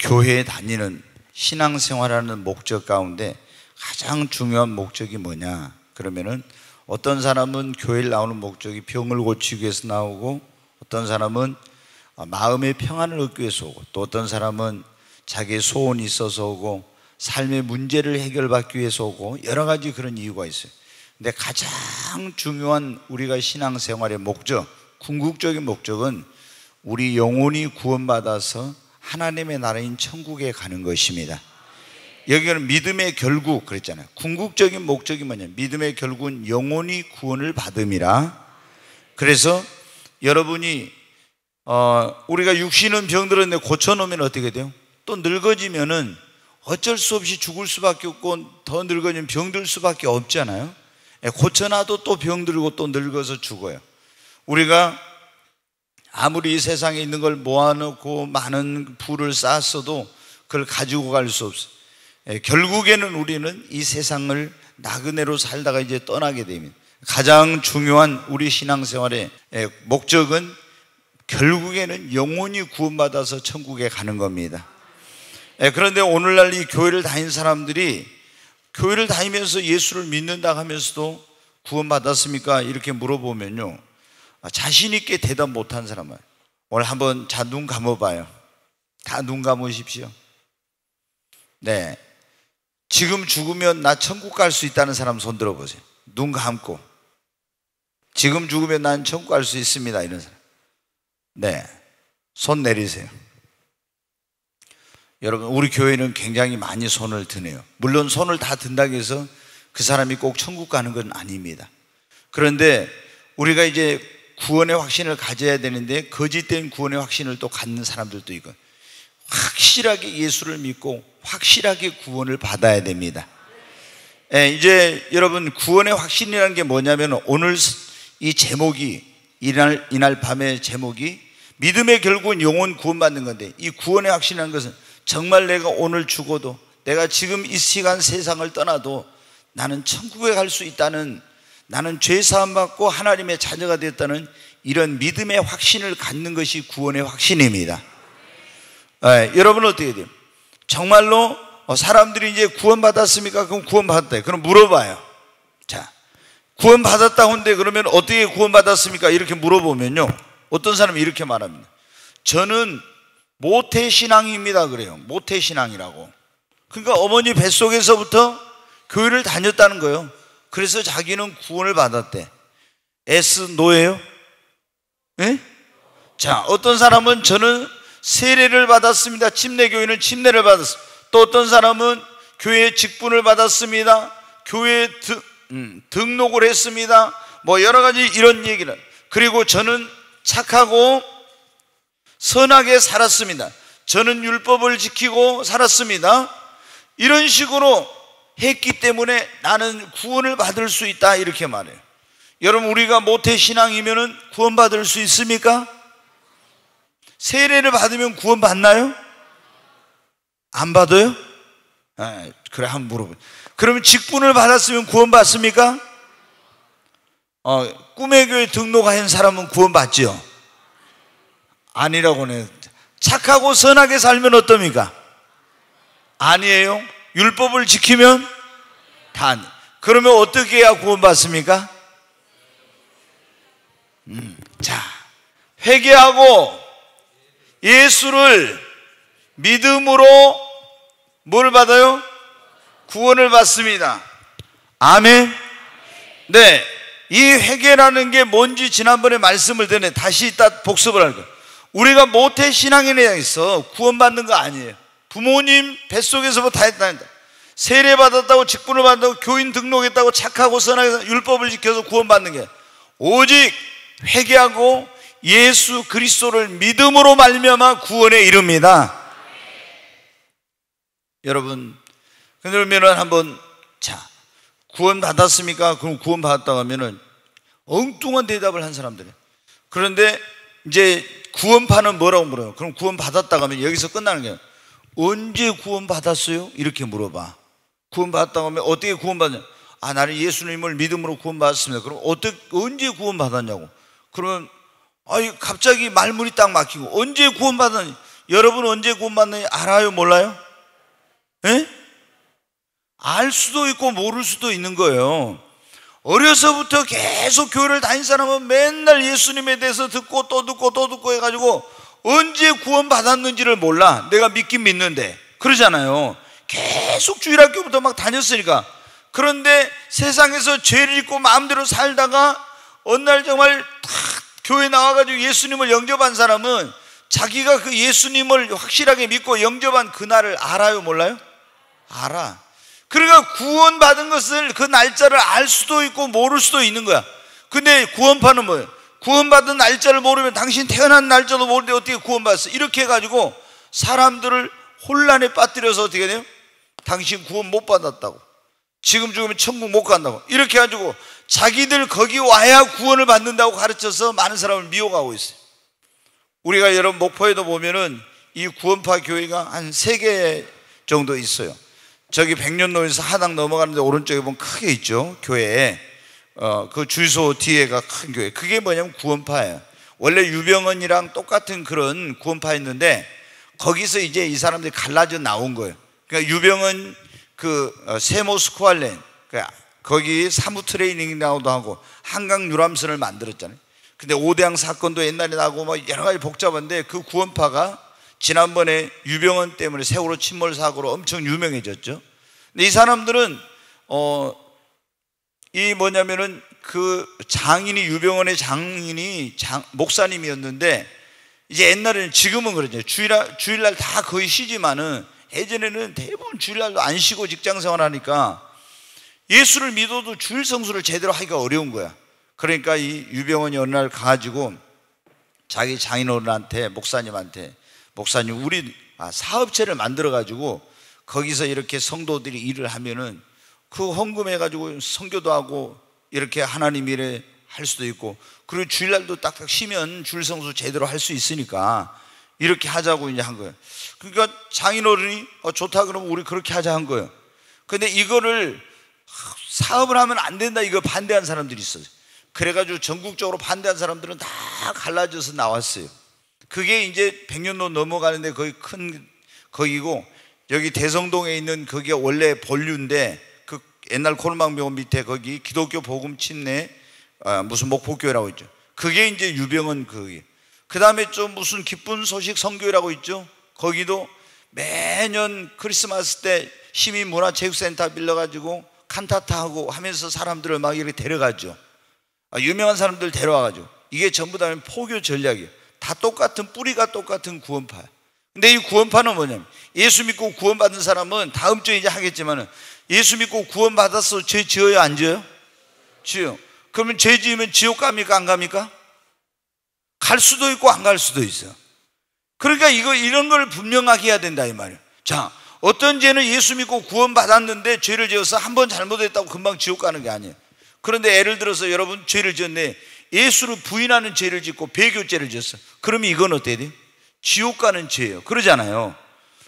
교회에 다니는 신앙생활하는 목적 가운데 가장 중요한 목적이 뭐냐? 그러면은 어떤 사람은 교회를 나오는 목적이 병을 고치기 위해서 나오고, 어떤 사람은 마음의 평안을 얻기 위해서 오고, 또 어떤 사람은 자기의 소원이 있어서 오고, 삶의 문제를 해결받기 위해서 오고, 여러 가지 그런 이유가 있어요. 근데 가장 중요한 우리가 신앙생활의 목적, 궁극적인 목적은 우리 영혼이 구원받아서 하나님의 나라인 천국에 가는 것입니다. 여기는 믿음의 결국 그랬잖아요. 궁극적인 목적이 뭐냐? 믿음의 결국은 영혼이 구원을 받음이라. 그래서 여러분이 우리가 육신은 병들었는데 고쳐놓으면 어떻게 돼요? 또 늙어지면은 어쩔 수 없이 죽을 수밖에 없고, 더 늙어지면 병들 수밖에 없잖아요. 고쳐놔도 또 병들고 또 늙어서 죽어요. 우리가 아무리 이 세상에 있는 걸 모아놓고 많은 부를 쌓았어도 그걸 가지고 갈 수 없어요. 결국에는 우리는 이 세상을 나그네로 살다가 이제 떠나게 됩니다. 가장 중요한 우리 신앙생활의 목적은 결국에는 영혼이 구원받아서 천국에 가는 겁니다. 그런데 오늘날 이 교회를 다니는 사람들이 교회를 다니면서 예수를 믿는다 하면서도 구원받았습니까? 이렇게 물어보면요, 자신 있게 대답 못한 사람은 오늘 한번 눈 감아봐요. 다 눈 감으십시오. 네, 지금 죽으면 나 천국 갈 수 있다는 사람 손 들어보세요. 눈 감고 지금 죽으면 난 천국 갈 수 있습니다 이런 사람. 네, 손 내리세요. 여러분, 우리 교회는 굉장히 많이 손을 드네요. 물론 손을 다 든다고 해서 그 사람이 꼭 천국 가는 건 아닙니다. 그런데 우리가 이제 구원의 확신을 가져야 되는데 거짓된 구원의 확신을 또 갖는 사람들도 있고, 확실하게 예수를 믿고 확실하게 구원을 받아야 됩니다. 이제 여러분, 구원의 확신이라는 게 뭐냐면, 오늘 이 제목이 이날 밤의 제목이 믿음의 결국은 영혼 구원받는 건데, 이 구원의 확신이라는 것은 정말 내가 오늘 죽어도, 내가 지금 이 시간 세상을 떠나도 나는 천국에 갈 수 있다는, 나는 죄 사함 받고 하나님의 자녀가 되었다는 이런 믿음의 확신을 갖는 것이 구원의 확신입니다. 여러분은 어떻게 돼요? 정말로 사람들이 이제 구원받았습니까? 그럼 구원받았다. 그럼 물어봐요. 자, 구원받았다고 하는데 그러면 어떻게 구원받았습니까? 이렇게 물어보면요, 어떤 사람이 이렇게 말합니다. 저는 모태신앙입니다 그래요. 모태신앙이라고. 그러니까 어머니 뱃속에서부터 교회를 다녔다는 거예요. 그래서 자기는 구원을 받았대. S 노예요? 예? 자, 어떤 사람은 저는 세례를 받았습니다. 침례교회는 침례를 받았습니다. 또 어떤 사람은 교회에 직분을 받았습니다. 교회에 등록을 했습니다. 뭐 여러 가지 이런 얘기를. 그리고 저는 착하고 선하게 살았습니다. 저는 율법을 지키고 살았습니다. 이런 식으로 했기 때문에 나는 구원을 받을 수 있다 이렇게 말해요. 여러분, 우리가 모태신앙이면 구원받을 수 있습니까? 세례를 받으면 구원받나요? 안 받아요? 그래, 한번 물어보세요. 그러면 직분을 받았으면 구원받습니까? 꿈의 교회 등록한 사람은 구원받죠? 아니라고네. 착하고 선하게 살면 어떻습니까? 아니에요. 율법을 지키면 다 아니. 그러면 어떻게 해야 구원받습니까? 자, 회개하고 예수를 믿음으로 뭘 받아요? 구원을 받습니다. 아멘. 네, 이 회개라는 게 뭔지 지난번에 말씀을 드렸는데 다시 이따 복습을 할 거예요. 우리가 모태신앙에 대해서 구원받는 거 아니에요. 부모님 뱃속에서부터 다 했다는데, 세례받았다고 직분을 받았다고 교인 등록했다고 착하고 선하게 율법을 지켜서 구원받는 게 오직 회개하고 예수 그리스도를 믿음으로 말미암아 구원에 이릅니다. 여러분, 그러면은 한번, 자, 구원 받았습니까? 그럼 구원 받았다고 하면은 엉뚱한 대답을 한 사람들이에요. 그런데 이제 구원파는 뭐라고 물어요? 그럼 구원 받았다고 하면 여기서 끝나는 거예요. 언제 구원 받았어요? 이렇게 물어봐. 구원 받았다고 하면 어떻게 구원 받냐? 나는 예수님을 믿음으로 구원 받았습니다. 그럼 언제 구원 받았냐고. 그러면 갑자기 말문이 딱 막히고, 언제 구원 받았냐? 여러분 언제 구원받는지 알아요? 몰라요? 예? 알 수도 있고 모를 수도 있는 거예요. 어려서부터 계속 교회를 다닌 사람은 맨날 예수님에 대해서 듣고 또 듣고 또 듣고 해가지고 언제 구원받았는지를 몰라. 내가 믿긴 믿는데 그러잖아요. 계속 주일학교부터 막 다녔으니까. 그런데 세상에서 죄를 짓고 마음대로 살다가 어느 날 정말 딱 교회 나와가지고 예수님을 영접한 사람은 자기가 그 예수님을 확실하게 믿고 영접한 그날을 알아요? 몰라요? 알아. 그러니까 구원받은 것을 그 날짜를 알 수도 있고 모를 수도 있는 거야. 근데 구원파는 뭐예요? 구원받은 날짜를 모르면 당신 태어난 날짜도 모르는데 어떻게 구원받았어? 이렇게 해가지고 사람들을 혼란에 빠뜨려서 어떻게 돼요? 당신 구원 못 받았다고, 지금 죽으면 천국 못 간다고, 이렇게 해가지고 자기들 거기 와야 구원을 받는다고 가르쳐서 많은 사람을 미혹하고 있어요. 우리가 여러분 목포에도 보면은 이 구원파 교회가 한 3개 정도 있어요. 저기 백년로에서 하당 넘어가는데 오른쪽에 보면 크게 있죠. 교회에 그 주유소 뒤에가 큰 교회. 그게 뭐냐면 구원파예요. 원래 유병헌이랑 똑같은 그런 구원파였는데 거기서 이제 이 사람들이 갈라져 나온 거예요. 그러니까 유병헌 그 세모 스쿠알렌, 거기 사무 트레이닝이라고도 하고 한강 유람선을 만들었잖아요. 근데 오대양 사건도 옛날에 나고 뭐 여러 가지 복잡한데 그 구원파가 지난번에 유병헌 때문에 세월호 침몰 사고로 엄청 유명해졌죠. 근데 이 사람들은 이 뭐냐면은 그 장인이, 유병헌의 장인이 목사님이었는데, 이제 옛날에는, 지금은 그러죠, 주일날 다 거의 쉬지만은 예전에는 대부분 주일날도 안 쉬고 직장생활 하니까 예수를 믿어도 주일 성수를 제대로 하기가 어려운 거야. 그러니까 이 유병헌이 어느 날 가가지고 자기 장인어른한테, 목사님한테, 목사님 우리 사업체를 만들어가지고 거기서 이렇게 성도들이 일을 하면은 그 헌금해가지고 선교도 하고 이렇게 하나님 일에 할 수도 있고, 그리고 주일날도 딱딱 쉬면 주일 성수 제대로 할 수 있으니까 이렇게 하자고 이제 한 거예요. 그러니까 장인어른이 좋다 그러면 우리 그렇게 하자 한 거예요. 근데 이거를 사업을 하면 안 된다, 이거 반대한 사람들이 있어요. 그래가지고 전국적으로 반대한 사람들은 다 갈라져서 나왔어요. 그게 이제 백년로 넘어가는데 거기 큰 거기고, 여기 대성동에 있는 거기가 원래 본류인데 그 옛날 코르망병원 밑에 거기 기독교 복음 침례 무슨 목포교회라고 있죠. 그게 이제 유병헌 거기. 그 다음에 좀 무슨 기쁜 소식 선교회라고 있죠. 거기도 매년 크리스마스 때 시민문화체육센터 빌려가지고 칸타타하고 하면서 사람들을 막 이렇게 데려가죠. 유명한 사람들 데려와가지고. 이게 전부 다 포교 전략이에요. 다 똑같은, 뿌리가 똑같은 구원파야. 근데 이 구원파는 뭐냐면, 예수 믿고 구원받은 사람은 다음 주에 이제 하겠지만은, 예수 믿고 구원받아서 죄 지어요, 안 지어요? 지어요. 그러면 죄 지으면 지옥 갑니까, 안 갑니까? 갈 수도 있고 안 갈 수도 있어요. 그러니까 이런 걸 분명하게 해야 된다 이 말이에요. 자, 어떤 죄는 예수 믿고 구원받았는데 죄를 지어서 한 번 잘못했다고 금방 지옥 가는 게 아니에요. 그런데 예를 들어서 여러분 죄를 지었네, 예수를 부인하는 죄를 짓고 배교죄를 지었어. 그러면 이건 어때야 돼요? 지옥 가는 죄예요. 그러잖아요.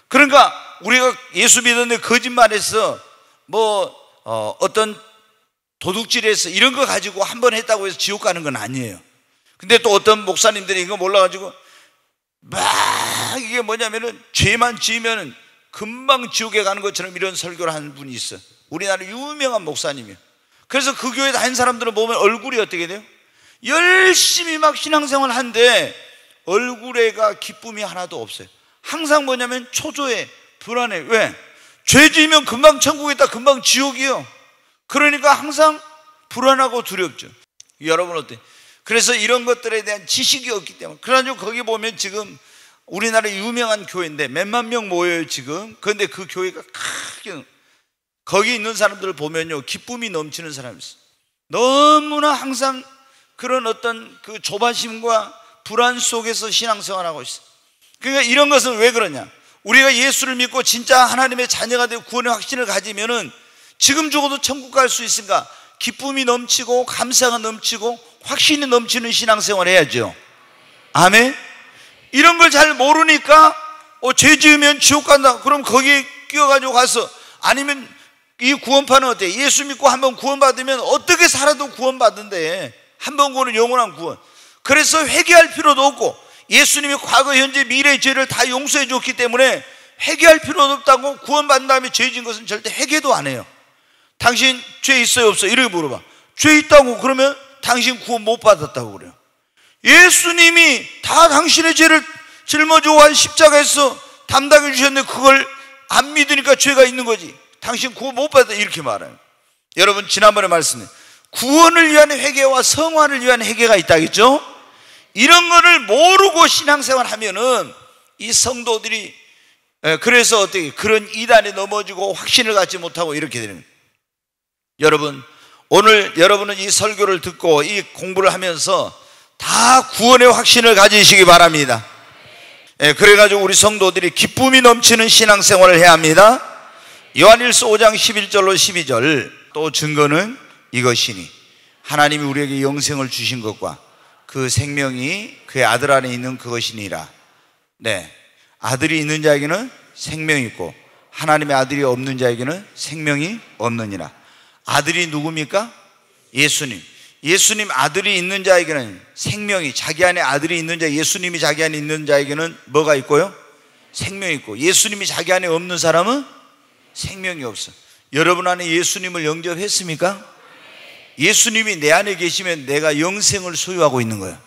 그러니까 우리가 예수 믿었는데 거짓말해서 어떤 도둑질해서 이런 거 가지고 한 번 했다고 해서 지옥 가는 건 아니에요. 근데 또 어떤 목사님들이 이거 몰라가지고 막 이게 뭐냐면은 죄만 지으면은 금방 지옥에 가는 것처럼 이런 설교를 하는 분이 있어. 우리나라 유명한 목사님이에요. 그래서 그 교회 다닌 사람들은 보면 얼굴이 어떻게 돼요? 열심히 막 신앙생활 한데 얼굴에가 기쁨이 하나도 없어요. 항상 뭐냐면 초조해, 불안해. 왜? 죄 지으면 금방 천국에 있다, 금방 지옥이요. 그러니까 항상 불안하고 두렵죠. 여러분 어때요? 그래서 이런 것들에 대한 지식이 없기 때문에. 그래가지고 거기 보면 지금 우리나라 유명한 교회인데 몇만 명 모여요 지금. 그런데 그 교회가 크게, 거기 있는 사람들을 보면요 기쁨이 넘치는 사람이 있어요. 너무나 항상 그런 어떤 그 조바심과 불안 속에서 신앙생활하고 있어요. 그러니까 이런 것은 왜 그러냐, 우리가 예수를 믿고 진짜 하나님의 자녀가 되고 구원의 확신을 가지면은 지금 죽어도 천국 갈 수 있으니까 기쁨이 넘치고 감사가 넘치고 확신이 넘치는 신앙생활 해야죠. 아멘. 이런 걸 잘 모르니까 죄 지으면 지옥 간다, 그럼 거기에 끼어가지고 가서, 아니면 이 구원파는 어때? 예수 믿고 한번 구원받으면 어떻게 살아도 구원받은데, 한번 구원은 영원한 구원. 그래서 회개할 필요도 없고 예수님이 과거, 현재, 미래의 죄를 다 용서해 줬기 때문에 회개할 필요도 없다고, 구원받은 다음에 죄 진 것은 절대 회개도 안 해요. 당신 죄 있어요 없어요? 이렇게 물어봐. 죄 있다고 그러면 당신 구원 못 받았다고 그래요. 예수님이 다 당신의 죄를 짊어지고 한 십자가에서 담당해 주셨는데 그걸 안 믿으니까 죄가 있는 거지. 당신 구원 못 받았다 이렇게 말해요. 여러분 지난번에 말씀해 구원을 위한 회개와 성화를 위한 회개가 있다겠죠? 이런 거를 모르고 신앙생활 하면은 이 성도들이 그래서 어떻게 그런 이단에 넘어지고 확신을 갖지 못하고 이렇게 되는 거예요. 여러분 오늘 여러분은 이 설교를 듣고 이 공부를 하면서 다 구원의 확신을 가지시기 바랍니다. 그래가지고 우리 성도들이 기쁨이 넘치는 신앙생활을 해야 합니다. 요한일서 5장 11절로 12절 또 증거는 이것이니 하나님이 우리에게 영생을 주신 것과 그 생명이 그의 아들 안에 있는 그것이니라. 네, 아들이 있는 자에게는 생명이 있고 하나님의 아들이 없는 자에게는 생명이 없느니라. 아들이 누굽니까? 예수님. 예수님 아들이 있는 자에게는 생명이, 자기 안에 아들이 있는 자, 예수님이 자기 안에 있는 자에게는 뭐가 있고요? 생명이 있고, 예수님이 자기 안에 없는 사람은 생명이 없어. 여러분 안에 예수님을 영접했습니까? 예수님이 내 안에 계시면 내가 영생을 소유하고 있는 거예요.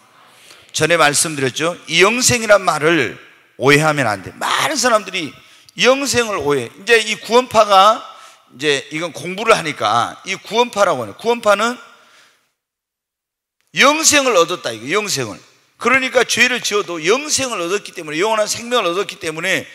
전에 말씀드렸죠? 이 영생이란 말을 오해하면 안 돼. 많은 사람들이 영생을 오해. 이제 이 구원파가 이제 이건 공부를 하니까 이 구원파라고 해요. 구원파는 영생을 얻었다 이거. 영생을. 그러니까 죄를 지어도 영생을 얻었기 때문에, 영원한 생명을 얻었기 때문에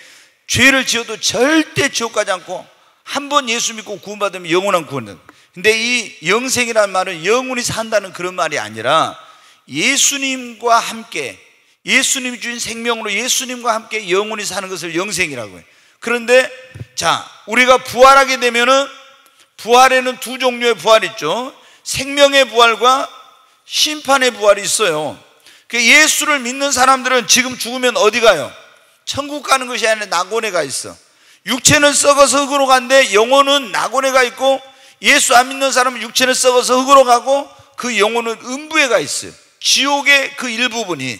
죄를 지어도 절대 지옥 가지 않고 한 번 예수 믿고 구원받으면 영원한 구원은. 근데 이 영생이라는 말은 영원히 산다는 그런 말이 아니라 예수님과 함께, 예수님이 주신 생명으로 예수님과 함께 영원히 사는 것을 영생이라고 해요. 그런데 자, 우리가 부활하게 되면은 부활에는 두 종류의 부활이 있죠. 생명의 부활과 심판의 부활이 있어요. 예수를 믿는 사람들은 지금 죽으면 어디 가요? 천국 가는 것이 아니라 낙원에 가 있어. 육체는 썩어서 흙으로 간데 영혼은 낙원에 가 있고, 예수 안 믿는 사람은 육체는 썩어서 흙으로 가고 그 영혼은 음부에 가 있어요. 지옥의 그 일부분이.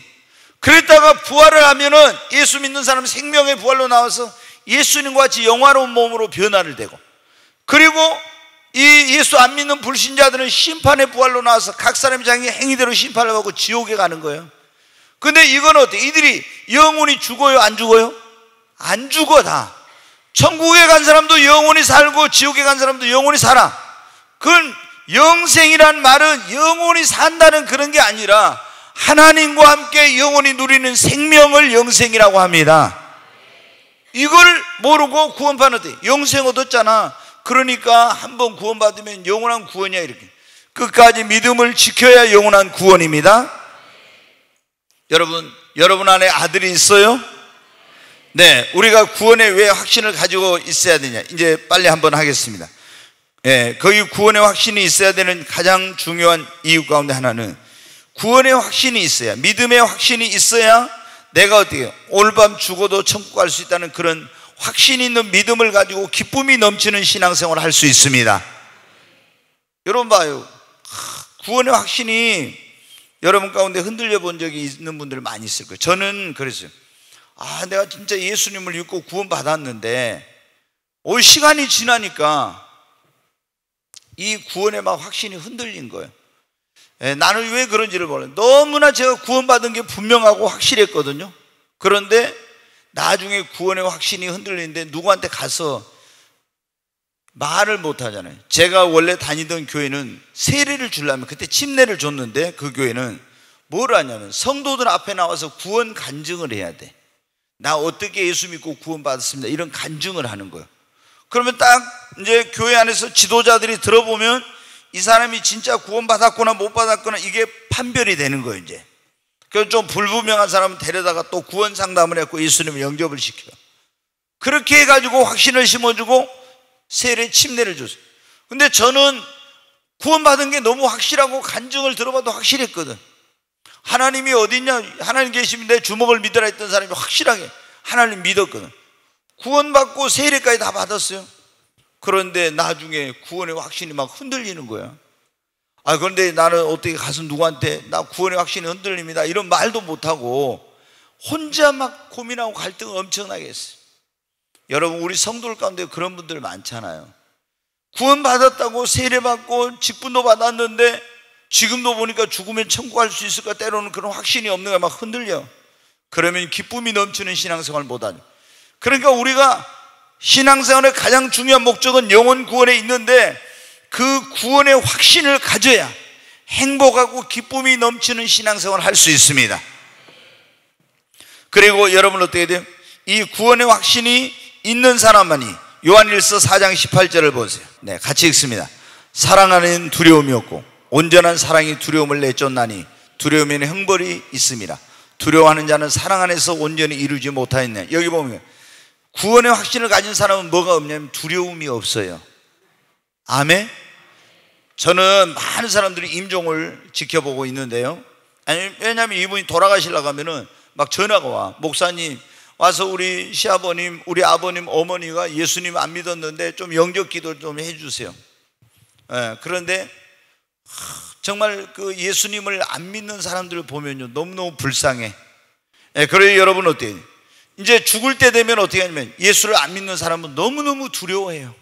그랬다가 부활을 하면은 예수 믿는 사람은 생명의 부활로 나와서 예수님과 같이 영화로운 몸으로 변화를 되고, 그리고 이 예수 안 믿는 불신자들은 심판의 부활로 나와서 각 사람이 자기 행위대로 심판을 받고 지옥에 가는 거예요. 근데 이건 어때? 이들이 영원히 죽어요? 안 죽어요? 안 죽어. 다 천국에 간 사람도 영원히 살고 지옥에 간 사람도 영원히 살아. 그건 영생이란 말은 영원히 산다는 그런 게 아니라 하나님과 함께 영원히 누리는 생명을 영생이라고 합니다. 이걸 모르고 구원받는 어때? 영생 얻었잖아. 그러니까 한번 구원받으면 영원한 구원이야. 이렇게 끝까지 믿음을 지켜야 영원한 구원입니다. 여러분 안에 아들이 있어요? 네, 우리가 구원의 왜 확신을 가지고 있어야 되냐, 이제 빨리 한번 하겠습니다. 거기 구원의 확신이 있어야 되는 가장 중요한 이유 가운데 하나는 구원의 확신이 있어야, 믿음의 확신이 있어야 내가 어떻게 오늘 밤 죽어도 천국 갈 수 있다는 그런 확신 있는 믿음을 가지고 기쁨이 넘치는 신앙생활을 할 수 있습니다. 여러분 봐요, 구원의 확신이 여러분 가운데 흔들려 본 적이 있는 분들 많이 있을 거예요. 저는 그랬어요. 내가 진짜 예수님을 믿고 구원 받았는데 시간이 지나니까 이 구원의 막 확신이 흔들린 거예요. 나는 왜 그런지를 몰라요. 너무나 제가 구원받은 게 분명하고 확실했거든요. 그런데 나중에 구원의 확신이 흔들리는데 누구한테 가서 말을 못 하잖아요. 제가 원래 다니던 교회는 세례를 주려면 그때 침례를 줬는데, 그 교회는 뭘 하냐면 성도들 앞에 나와서 구원 간증을 해야 돼. 나 어떻게 예수 믿고 구원 받았습니다, 이런 간증을 하는 거예요. 그러면 딱 이제 교회 안에서 지도자들이 들어보면 이 사람이 진짜 구원 받았거나 못 받았거나 이게 판별이 되는 거예요. 이제 그래서 좀 불분명한 사람은 데려다가 또 구원 상담을 했고 예수님을 영접을 시켜요. 그렇게 해가지고 확신을 심어주고 세례 침례를 줬어요. 근데 저는 구원받은 게 너무 확실하고 간증을 들어봐도 확실했거든. 하나님이 어디 있냐, 하나님 계시면 내 주먹을 믿으라 했던 사람이 확실하게 하나님 믿었거든. 구원받고 세례까지 다 받았어요. 그런데 나중에 구원의 확신이 막 흔들리는 거야. 그런데 나는 어떻게 가서 누구한테 나 구원의 확신이 흔들립니다 이런 말도 못하고 혼자 막 고민하고 갈등을 엄청나게 했어요. 여러분, 우리 성도들 가운데 그런 분들 많잖아요. 구원받았다고 세례받고 직분도 받았는데 지금도 보니까 죽으면 천국 갈 수 있을까, 때로는 그런 확신이 없는 거야. 막 흔들려. 그러면 기쁨이 넘치는 신앙생활 못하죠. 그러니까 우리가 신앙생활의 가장 중요한 목적은 영혼 구원에 있는데, 그 구원의 확신을 가져야 행복하고 기쁨이 넘치는 신앙생활을 할 수 있습니다. 그리고 여러분 어떻게 돼요? 이 구원의 확신이 있는 사람만이, 요한일서 4장 18절을 보세요. 네, 같이 읽습니다. 사랑 안에는 두려움이 없고 온전한 사랑이 두려움을 내쫓나니 두려움에는 형벌이 있습니다. 두려워하는 자는 사랑 안에서 온전히 이루지 못하였네. 여기 보면 구원의 확신을 가진 사람은 뭐가 없냐면 두려움이 없어요. 아멘. 저는 많은 사람들이 임종을 지켜보고 있는데요. 아니, 왜냐하면 이분이 돌아가시려고 하면은 막 전화가 와. 목사님 와서 우리 시아버님, 우리 아버님, 어머니가 예수님 안 믿었는데 좀 영접 기도 좀 해주세요. 그런데 정말 그 예수님을 안 믿는 사람들을 보면요, 너무너무 불쌍해. 그래서 여러분 어때요? 이제 죽을 때 되면 어떻게 하냐면 예수를 안 믿는 사람은 너무너무 두려워해요.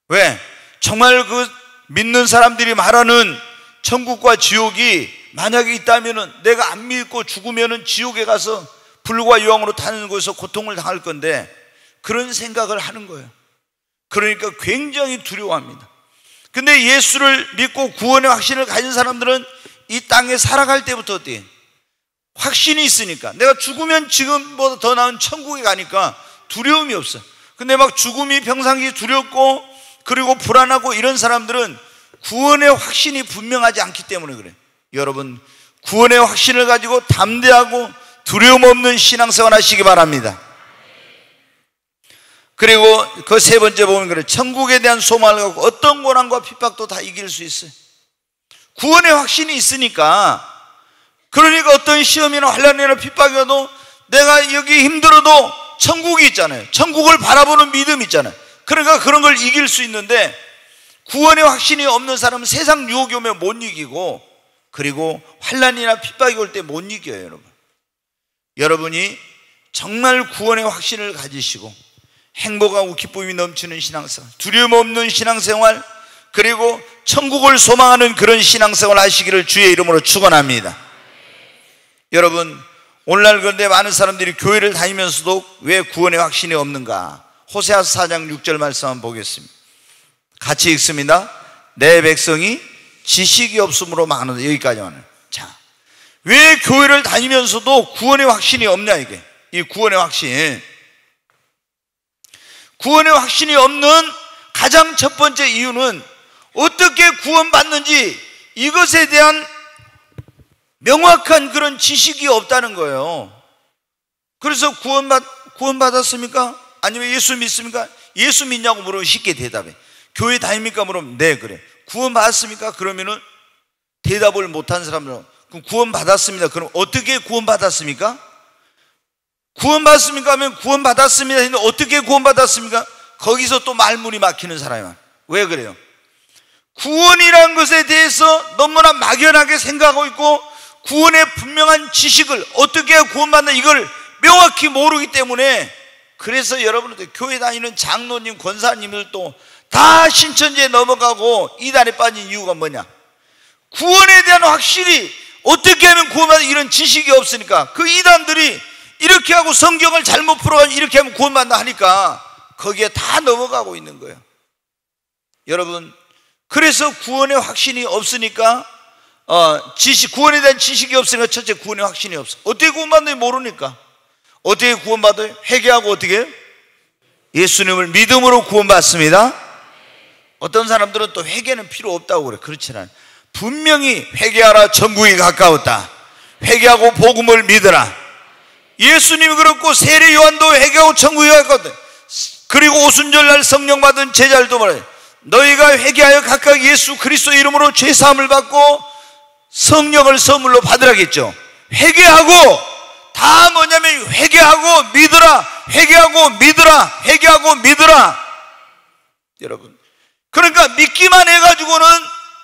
왜? 정말 그 믿는 사람들이 말하는 천국과 지옥이 만약에 있다면은 내가 안 믿고 죽으면은 지옥에 가서 불과 유황으로 타는 곳에서 고통을 당할 건데, 그런 생각을 하는 거예요. 그러니까 굉장히 두려워합니다. 근데 예수를 믿고 구원의 확신을 가진 사람들은 이 땅에 살아갈 때부터 어때요? 확신이 있으니까, 내가 죽으면 지금보다 더 나은 천국에 가니까 두려움이 없어. 근데 막 죽음이 평상시 두렵고 그리고 불안하고 이런 사람들은 구원의 확신이 분명하지 않기 때문에 그래요. 여러분, 구원의 확신을 가지고 담대하고 두려움 없는 신앙생활 하시기 바랍니다. 그리고 그 세 번째 보면 그래요. 천국에 대한 소망을 갖고 어떤 고난과 핍박도 다 이길 수 있어요. 구원의 확신이 있으니까. 그러니까 어떤 시험이나 환난이나 핍박이 와도 내가 여기 힘들어도 천국이 있잖아요. 천국을 바라보는 믿음이 있잖아요. 그러니까 그런 걸 이길 수 있는데, 구원의 확신이 없는 사람은 세상 유혹이 오면 못 이기고, 그리고 환난이나 핍박이 올 때 못 이겨요. 여러분, 여러분이 정말 구원의 확신을 가지시고 행복하고 기쁨이 넘치는 신앙생활, 두려움 없는 신앙생활, 그리고 천국을 소망하는 그런 신앙생활 하시기를 주의 이름으로 축원합니다. 여러분, 오늘날 그런데 많은 사람들이 교회를 다니면서도 왜 구원의 확신이 없는가? 호세아서 4장 6절 말씀 한번 보겠습니다. 같이 읽습니다. 내 백성이 지식이 없음으로 망하는다. 여기까지만 해요. 자, 왜 교회를 다니면서도 구원의 확신이 없냐, 이게. 이 구원의 확신. 구원의 확신이 없는 가장 첫 번째 이유는 어떻게 구원받는지 이것에 대한 명확한 그런 지식이 없다는 거예요. 그래서 구원받았습니까? 아니면 예수 믿습니까? 예수 믿냐고 물으면 쉽게 대답해. 교회 다닙니까? 물으면 네, 그래. 구원받았습니까? 그러면은 대답을 못한 사람들은 그럼 구원받았습니다. 그럼 어떻게 구원받았습니까? 구원받았습니까? 하면 구원받았습니다. 근데 어떻게 구원받았습니까? 거기서 또 말문이 막히는 사람이 많아요. 왜 그래요? 구원이라는 것에 대해서 너무나 막연하게 생각하고 있고, 구원의 분명한 지식을 어떻게 구원받나 이걸 명확히 모르기 때문에, 그래서 여러분들 교회 다니는 장로님, 권사님들도 다 신천지에 넘어가고 이단에 빠진 이유가 뭐냐? 구원에 대한 확실히 어떻게 하면 구원받는 이런 지식이 없으니까, 그 이단들이 이렇게 하고 성경을 잘못 풀어가지고 이렇게 하면 구원받나 하니까 거기에 다 넘어가고 있는 거예요. 여러분, 그래서 구원의 확신이 없으니까 구원에 대한 지식이 없으니까 첫째 구원의 확신이 없어. 어떻게 구원받는지 모르니까. 어떻게 구원받아요? 회개하고 어떻게 해요? 예수님을 믿음으로 구원받습니다. 어떤 사람들은 또 회개는 필요 없다고 그래. 그렇지 않아요. 분명히 회개하라, 천국이 가까웠다. 회개하고 복음을 믿으라. 예수님이 그렇고 세례 요한도 회개하고 천국이 가까웠다. 그리고 오순절날 성령 받은 제자들도 말해요. 너희가 회개하여 각각 예수 그리스도 이름으로 죄사함을 받고 성령을 선물로 받으라겠죠. 회개하고 다 뭐냐면 회개하고 믿으라, 회개하고 믿으라, 회개하고 믿으라. 여러분, 그러니까 믿기만 해가지고는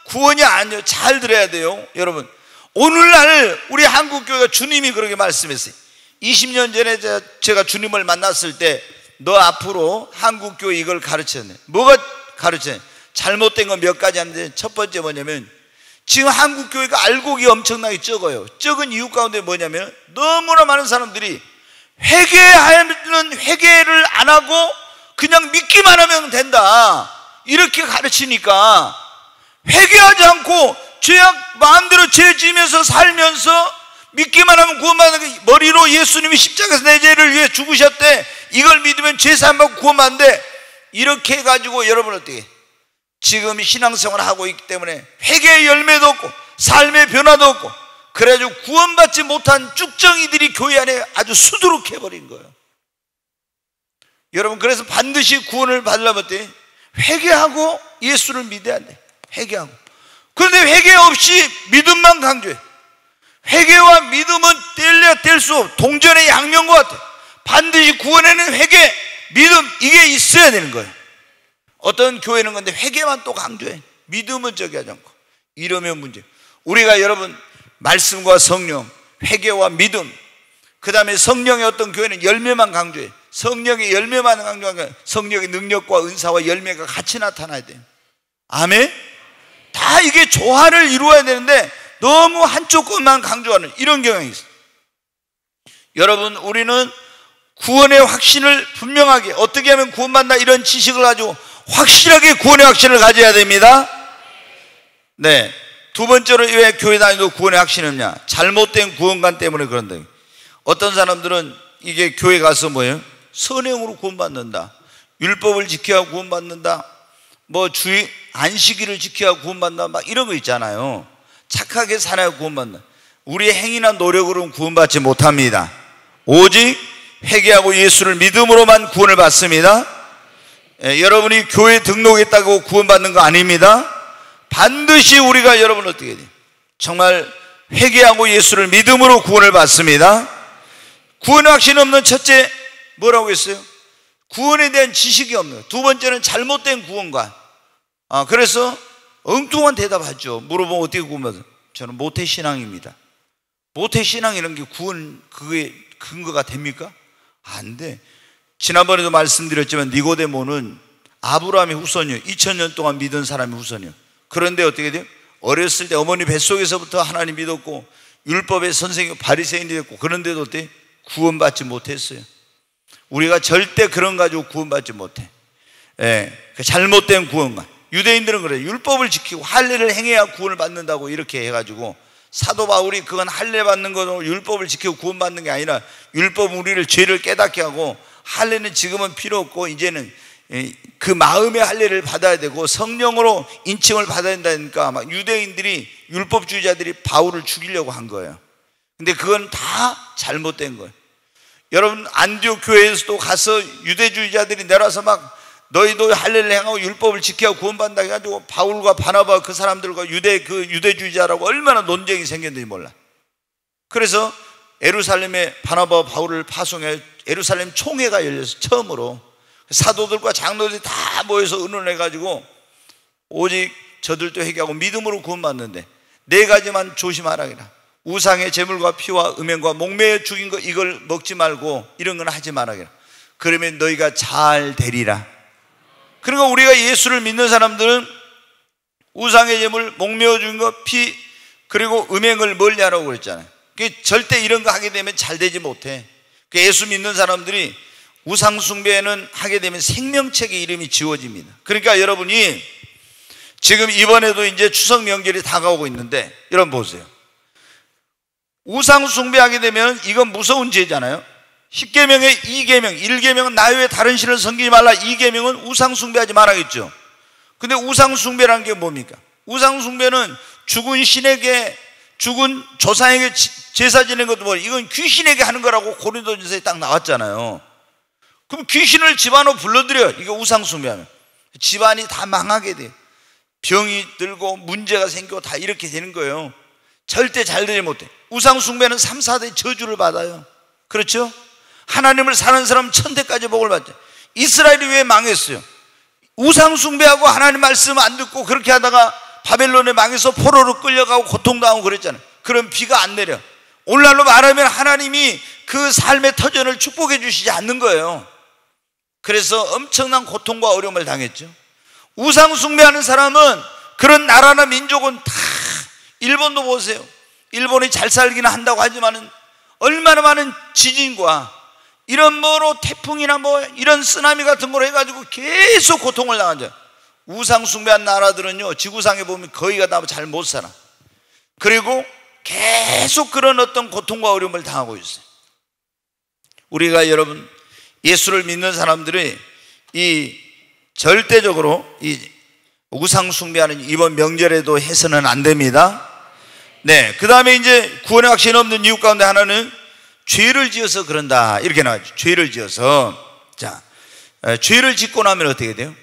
구원이 아니에요. 잘 들어야 돼요. 여러분, 오늘날 우리 한국교회가 주님이 그렇게 말씀했어요. 20년 전에 제가 주님을 만났을 때 너 앞으로 한국교회 이걸 가르쳤네. 뭐가 가르쳤네? 잘못된 거 몇 가지 하는데 첫 번째 뭐냐면 지금 한국교회가 알곡이 엄청나게 적어요. 적은 이유 가운데 뭐냐면 너무나 많은 사람들이 회개하는 회개를 안 하고 그냥 믿기만 하면 된다 이렇게 가르치니까 회개하지 않고 죄악 마음대로 죄 지으면서 살면서 믿기만 하면 구원받는 거, 머리로 예수님이 십자가에서 내 죄를 위해 죽으셨대, 이걸 믿으면 죄 사함받고 구원받는데, 이렇게 해가지고 여러분 어떻게 지금 신앙생활을 하고 있기 때문에 회개의 열매도 없고 삶의 변화도 없고 그래가지고 구원받지 못한 쭉정이들이 교회 안에 아주 수두룩해버린 거예요. 여러분, 그래서 반드시 구원을 받으려면 어때? 회개하고 예수를 믿어야 돼. 회개하고. 그런데 회개 없이 믿음만 강조해. 회개와 믿음은 뗄래야 뗄 수 없어. 동전의 양면과 같아. 반드시 구원에는 회개, 믿음, 이게 있어야 되는 거예요. 어떤 교회는 근데 회개만 또 강조해. 믿음은 저기 하지 않고. 이러면 문제. 우리가 여러분 말씀과 성령, 회개와 믿음, 그 다음에 성령의 어떤 교회는 열매만 강조해. 성령의 열매만 강조하니까 성령의 능력과 은사와 열매가 같이 나타나야 돼요. 아멘? 다 이게 조화를 이루어야 되는데 너무 한쪽 것만 강조하는 이런 경향이 있어요. 여러분, 우리는 구원의 확신을 분명하게, 어떻게 하면 구원받나 이런 지식을 가지고 확실하게 구원의 확신을 가져야 됩니다. 네. 두 번째로 왜 교회 다니도 구원의 확신이 없냐? 잘못된 구원관 때문에 그런다. 어떤 사람들은 이게 교회 가서 뭐예요? 선행으로 구원받는다, 율법을 지켜야 구원받는다, 뭐 주의 안식일을 지켜야 구원받는다, 막 이런 거 있잖아요. 착하게 살아야 구원받는다. 우리의 행위나 노력으로는 구원받지 못합니다. 오직 회개하고 예수를 믿음으로만 구원을 받습니다. 여러분이 교회 등록했다고 구원받는 거 아닙니다. 반드시 우리가 여러분 어떻게 해야 돼요? 정말 회개하고 예수를 믿음으로 구원을 받습니다. 구원의 확신이 없는 첫째 뭐라고 했어요? 구원에 대한 지식이 없는 거예요. 두 번째는 잘못된 구원관. 그래서 엉뚱한 대답하죠. 물어보면 어떻게 구원받아요? 저는 모태신앙입니다. 모태신앙이라는 게 구원, 그게 근거가 됩니까? 안 돼. 지난번에도 말씀드렸지만 니고데모는 아브라함의 후손이요, 2000년 동안 믿은 사람의 후손이요. 그런데 어떻게 돼요? 어렸을 때 어머니 뱃속에서부터 하나님 믿었고 율법의 선생님 바리새인이 됐고, 그런데도 어때? 구원받지 못했어요. 우리가 절대 그런 가지고 구원받지 못해. 그 잘못된 구원만. 유대인들은 그래요. 율법을 지키고 할례를 행해야 구원을 받는다고 이렇게 해가지고, 사도 바울이 그건 할례 받는 거로 율법을 지키고 구원받는 게 아니라 율법은 우리를 죄를 깨닫게 하고 할례는 지금은 필요 없고 이제는 그 마음의 할례를 받아야 되고 성령으로 인칭을 받아야 된다니까 막 유대인들이, 율법주의자들이 바울을 죽이려고 한 거예요. 근데 그건 다 잘못된 거예요. 여러분, 안디옥 교회에서도 가서 유대주의자들이 내려와서 막 너희도 할례를 행하고 율법을 지켜야 구원받는다 해가지고 바울과 바나바 그 사람들과 유대주의자라고 얼마나 논쟁이 생겼는지 몰라. 그래서 예루살렘에 바나바와 바울을 파송해 예루살렘 총회가 열려서 처음으로 사도들과 장로들이 다 모여서 의논해가지고 오직 저들도 회개하고 믿음으로 구원받는데 네 가지만 조심하라기라. 우상의 제물과 피와 음행과 목매어 죽인 거 이걸 먹지 말고 이런 건 하지 말아기라. 그러면 너희가 잘 되리라. 그러니까 우리가 예수를 믿는 사람들은 우상의 제물, 목매어 죽인 거, 피, 그리고 음행을 멀리하라고 그랬잖아요. 절대 이런 거 하게 되면 잘 되지 못해. 예수 믿는 사람들이 우상 숭배는 하게 되면 생명책의 이름이 지워집니다. 그러니까 여러분이 지금 이번에도 이제 추석 명절이 다가오고 있는데 여러분 보세요. 우상 숭배하게 되면 이건 무서운 죄잖아요. 10계명의 2계명, 1계명은 나 외에 다른 신을 섬기지 말라. 2계명은 우상 숭배하지 말아야겠죠. 근데 우상 숭배라는 게 뭡니까? 우상 숭배는 죽은 신에게, 죽은 조상에게 제사 지내는 것도 뭐 이건 귀신에게 하는 거라고 고린도전서에 딱 나왔잖아요. 그럼 귀신을 집안으로 불러들여. 이거 우상 숭배하면 집안이 다 망하게 돼. 병이 들고 문제가 생기고 다 이렇게 되는 거예요. 절대 잘 되지 못해. 우상 숭배는 3, 4대 저주를 받아요. 그렇죠? 하나님을 사는 사람 1000대까지 복을 받죠. 이스라엘이 왜 망했어요? 우상 숭배하고 하나님 말씀 안 듣고 그렇게 하다가 바벨론에 망해서 포로로 끌려가고 고통당하고 그랬잖아요. 그럼 비가 안 내려. 오늘날로 말하면 하나님이 그 삶의 터전을 축복해 주시지 않는 거예요. 그래서 엄청난 고통과 어려움을 당했죠. 우상 숭배하는 사람은, 그런 나라나 민족은 다, 일본도 보세요. 일본이 잘 살기는 한다고 하지만은 얼마나 많은 지진과 이런 뭐로 태풍이나 뭐 이런 쓰나미 같은 거로 해가지고 계속 고통을 당하죠. 우상 숭배한 나라들은요, 지구상에 보면 거의가 다 잘 못 살아. 그리고 계속 그런 어떤 고통과 어려움을 당하고 있어요. 우리가 여러분, 예수를 믿는 사람들이 이 절대적으로 이 우상 숭배하는 이번 명절에도 해서는 안 됩니다. 네, 그 다음에 이제 구원의 확신이 없는 이유 가운데 하나는 죄를 지어서 그런다, 이렇게 나와요. 죄를 지어서. 자, 죄를 짓고 나면 어떻게 돼요?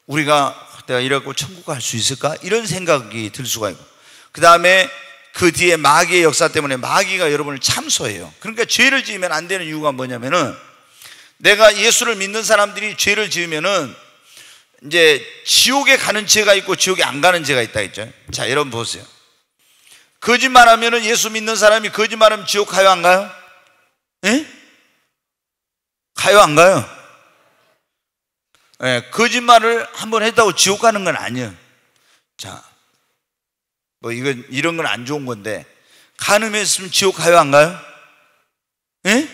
우리가 내가 이래갖고 천국 갈 수 있을까? 이런 생각이 들 수가 있고, 그 다음에 그 뒤에 마귀의 역사 때문에 마귀가 여러분을 참소해요. 그러니까 죄를 지으면 안 되는 이유가 뭐냐면은, 내가 예수를 믿는 사람들이 죄를 지으면은 이제 지옥에 가는 죄가 있고 지옥에 안 가는 죄가 있다 했죠. 자, 여러분 보세요. 거짓말하면은, 예수 믿는 사람이 거짓말하면 지옥 가요, 안 가요? 예? 가요, 안 가요? 예, 거짓말을 한번 했다고 지옥 가는 건 아니에요. 자, 뭐 이런 건 안 좋은 건데, 간음했으면 지옥 가요, 안 가요? 예?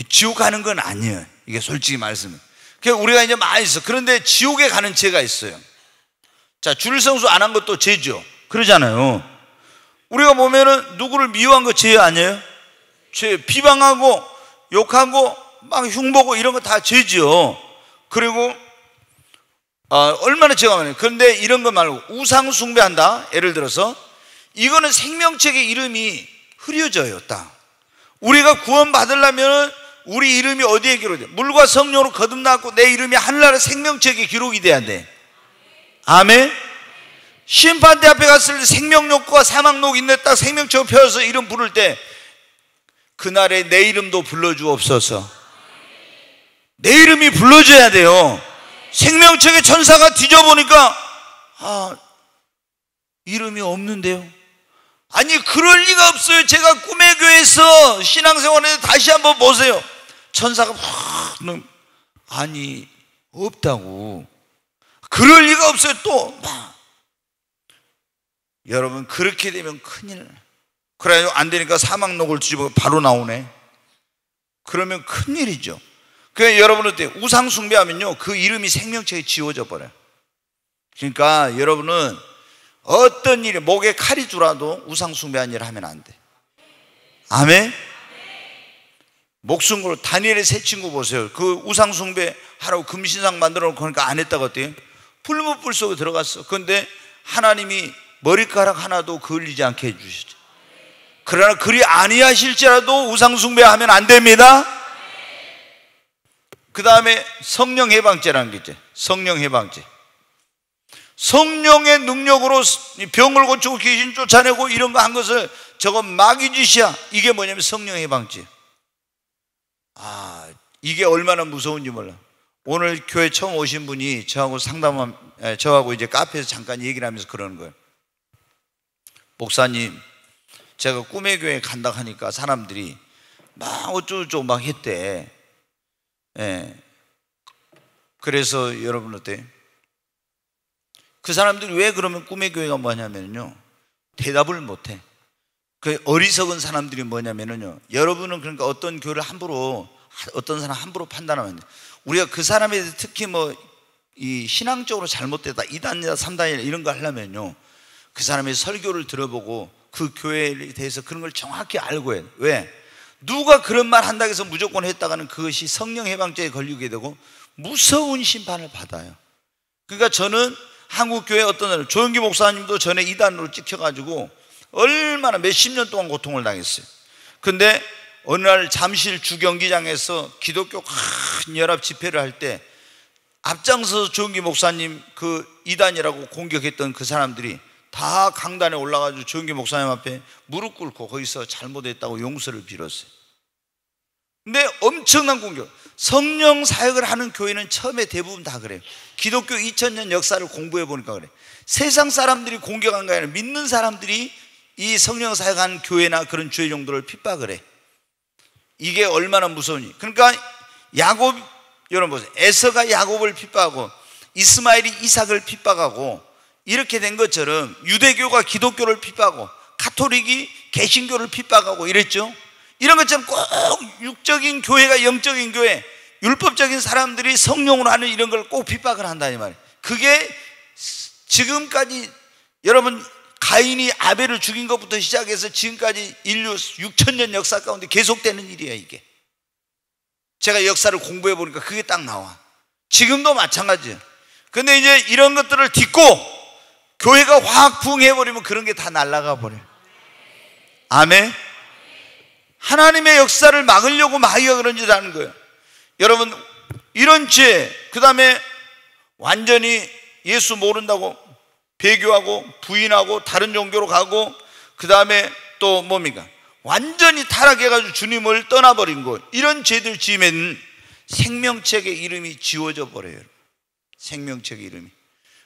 지옥 가는 건 아니에요. 이게 솔직히 말씀은. 그러니까 우리가 이제 많이 있어. 그런데 지옥에 가는 죄가 있어요. 자, 주일성수 안 한 것도 죄죠. 그러잖아요. 우리가 보면은 누구를 미워한 거 죄 아니에요? 죄. 비방하고 욕하고 막 흉보고 이런 거 다 죄죠. 그리고 얼마나 죄가 많아요. 그런데 이런 거 말고 우상 숭배한다, 예를 들어서 이거는 생명책의 이름이 흐려져요. 딱 우리가 구원 받으려면 우리 이름이 어디에 기록돼? 물과 성령으로 거듭나고 내 이름이 하늘나라 생명책에 기록이 돼야 돼. 아멘. 심판대 앞에 갔을 때 생명록과 사망록 있네, 딱 생명책을 펴서 이름 부를 때 그날에 내 이름도 불러주옵소서. 내 이름이 불러줘야 돼요. 생명책에 천사가 뒤져보니까 이름이 없는데요. 아니, 그럴 리가 없어요. 제가 꿈의 교회에서 신앙생활에 다시 한번 보세요. 천사가 아니, 없다고. 그럴 리가 없어요. 또 여러분, 그렇게 되면 큰일. 그래요. 안 되니까 사망록을 뒤집어 바로 나오네. 그러면 큰일이죠. 그러니까 여러분 어때요? 우상 숭배하면요, 그 이름이 생명책에 지워져 버려요. 그러니까 여러분은 어떤 일이, 목에 칼이 주라도 우상 숭배한 일을 하면 안 돼. 아멘. 목숨 걸고 다니엘의 세 친구 보세요. 그 우상 숭배 하라고 금신상 만들어 놓고 그러니까 안 했다고 어때요? 불못불 속에 들어갔어. 그런데 하나님이 머리카락 하나도 그을리지 않게 해주시죠. 그러나 그리 아니하실지라도 우상 숭배하면 안 됩니다. 그 다음에 성령 해방죄라는 게 있죠. 성령 해방죄. 성령의 능력으로 병을 고치고 귀신 쫓아내고 이런 거 한 것을, 저거 마귀짓이야. 이게 뭐냐면 성령 해방죄. 이게 얼마나 무서운지 몰라. 오늘 교회 처음 오신 분이 저하고 이제 카페에서 잠깐 얘기를 하면서 그러는 거예요. 목사님, 제가 꿈의 교회 간다 하니까 사람들이 막 어쩌고저쩌고 막 했대. 예. 그래서 여러분 어때요? 그 사람들이 왜 그러면 꿈의 교회가 뭐냐면요, 대답을 못해. 그 어리석은 사람들이 뭐냐면요, 여러분은 그러니까 어떤 교회를 어떤 사람 함부로 판단하면 안 돼. 우리가 그 사람에 대해서 특히 뭐 이 신앙적으로 잘못됐다, 2단이다 3단이다 이런 거 하려면요, 그 사람의 설교를 들어보고 그 교회에 대해서 그런 걸 정확히 알고 해요. 왜? 누가 그런 말 한다고 해서 무조건 했다가는 그것이 성령 해방죄에 걸리게 되고 무서운 심판을 받아요. 그러니까 저는 한국교회 어떤 날 조영기 목사님도 전에 이단으로 찍혀가지고 얼마나 몇십 년 동안 고통을 당했어요. 근데 어느 날 잠실 주경기장에서 기독교 큰 연합 집회를 할 때 앞장서서 조영기 목사님 그 이단이라고 공격했던 그 사람들이 다 강단에 올라가지고 조영기 목사님 앞에 무릎 꿇고 거기서 잘못했다고 용서를 빌었어요. 근데 엄청난 공격. 성령 사역을 하는 교회는 처음에 대부분 다 그래요. 기독교 2000년 역사를 공부해 보니까 그래. 세상 사람들이 공격한 게 아니라 믿는 사람들이 이 성령 사역하는 교회나 그런 주의 종들을 핍박을 해. 이게 얼마나 무서우니. 그러니까 야곱, 여러분 보세요. 에서가 야곱을 핍박하고 이스마엘이 이삭을 핍박하고 이렇게 된 것처럼 유대교가 기독교를 핍박하고 가톨릭이 개신교를 핍박하고 이랬죠. 이런 것처럼 꼭 육적인 교회가 영적인 교회, 율법적인 사람들이 성령으로 하는 이런 걸 꼭 핍박을 한다 이 말이에요. 그게 지금까지 여러분 가인이 아벨을 죽인 것부터 시작해서 지금까지 인류 6,000년 역사 가운데 계속되는 일이에요. 이게 제가 역사를 공부해 보니까 그게 딱 나와. 지금도 마찬가지예요. 근데 이제 이런 것들을 딛고 교회가 확 부흥해버리면 그런 게 다 날아가 버려요. 아멘. 하나님의 역사를 막으려고 마귀가 그런 짓을 하는 거예요. 여러분 이런 죄, 그 다음에 완전히 예수 모른다고 배교하고 부인하고 다른 종교로 가고, 그 다음에 또 뭡니까? 완전히 타락해가지고 주님을 떠나버린 거, 이런 죄들 지으면 생명책의 이름이 지워져 버려요. 생명책의 이름이.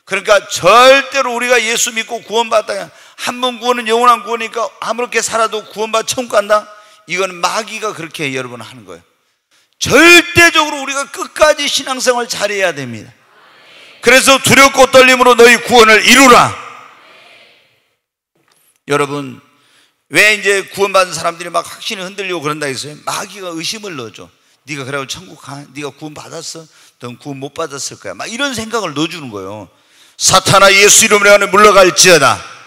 그러니까 절대로 우리가 예수 믿고 구원받다, 한 번 구원은 영원한 구원이니까 아무렇게 살아도 구원받아 천국 간다? 이건 마귀가 그렇게 여러분 하는 거예요. 절대적으로 우리가 끝까지 신앙생활 잘해야 됩니다. 그래서 두렵고 떨림으로 너희 구원을 이루라. 여러분 왜 이제 구원받은 사람들이 막 확신이 흔들리고 그런다 했어요? 마귀가 의심을 넣어줘. 네가 그래도 천국 가? 네가 구원 받았어? 넌 구원 못 받았을 거야. 막 이런 생각을 넣어주는 거예요. 사탄아 예수 이름으로 안에 물러갈지어다.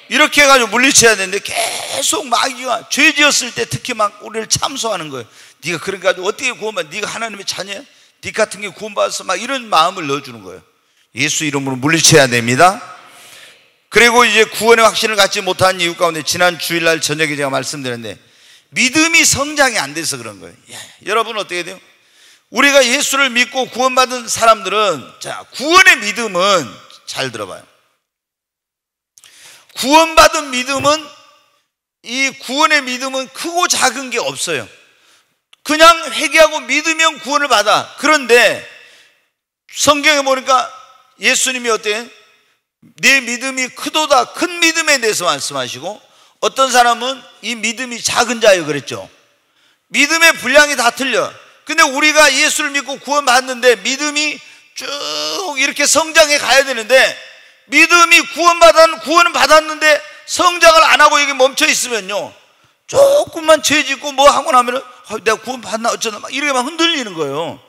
이렇게 해가지고 물리쳐야 되는데 계속 마귀가 죄 지었을 때 특히 막 우리를 참소하는 거예요. 네가 그러니까 어떻게 구원받아? 네가 하나님의 자녀야? 네 같은 게 구원받았어? 막 이런 마음을 넣어주는 거예요. 예수 이름으로 물리쳐야 됩니다. 그리고 이제 구원의 확신을 갖지 못한 이유 가운데 지난 주일날 저녁에 제가 말씀드렸는데 믿음이 성장이 안 돼서 그런 거예요. 여러분 어떻게 돼요? 우리가 예수를 믿고 구원받은 사람들은, 자, 구원의 믿음은 잘 들어봐요. 구원받은 믿음은, 이 구원의 믿음은 크고 작은 게 없어요. 그냥 회개하고 믿으면 구원을 받아. 그런데 성경에 보니까 예수님이 어때요? 내 믿음이 크도다, 큰 믿음에 대해서 말씀하시고, 어떤 사람은 이 믿음이 작은 자예요 그랬죠. 믿음의 분량이 다 틀려. 근데 우리가 예수를 믿고 구원받는데 믿음이 쭉 이렇게 성장해 가야 되는데, 믿음이 구원은 받았는데 성장을 안 하고 이게 멈춰 있으면요, 조금만 죄 짓고 뭐 하고 나면은 내가 구원 받나 어쩌나 막 이렇게만 흔들리는 거예요.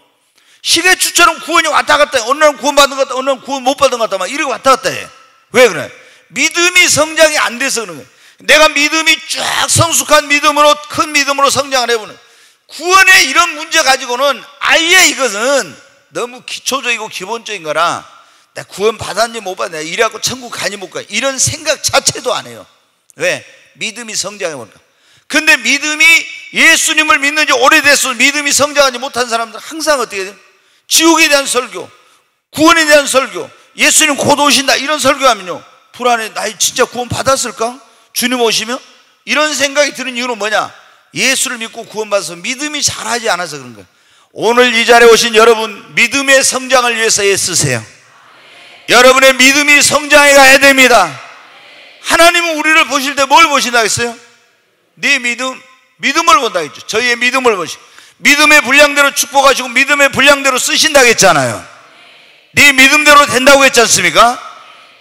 시계추처럼 구원이 왔다 갔다 해. 어느 날 구원 받은 것 같다, 어느 날 구원 못 받은 것 같다, 막 이렇게 왔다 갔다 해. 왜 그래? 믿음이 성장이 안 돼서 그런 거예요. 내가 믿음이 쫙 성숙한 믿음으로, 큰 믿음으로 성장을 해보는, 구원의 이런 문제 가지고는 아예 이것은 너무 기초적이고 기본적인 거라, 내가 구원 받았니 못 받았니, 내가 이래갖고 천국 가니 못 가니, 이런 생각 자체도 안 해요. 왜? 믿음이 성장해 보니까. 근데 믿음이, 예수님을 믿는 지 오래됐어도 믿음이 성장하지 못한 사람들은 항상 어떻게 돼요? 지옥에 대한 설교, 구원에 대한 설교, 예수님 곧 오신다 이런 설교하면요 불안해. 나 진짜 구원 받았을까? 주님 오시면? 이런 생각이 드는 이유는 뭐냐? 예수를 믿고 구원받아서 믿음이 자라지 않아서 그런 거예요. 오늘 이 자리에 오신 여러분, 믿음의 성장을 위해서 애쓰세요. 여러분의 믿음이 성장해 가야 됩니다. 하나님은 우리를 보실 때 뭘 보신다 했어요? 네 믿음을 본다 했죠. 저희의 믿음을 보시고, 믿음의 분량대로 축복하시고 믿음의 분량대로 쓰신다고 했잖아요. 네 믿음대로 된다고 했지 않습니까?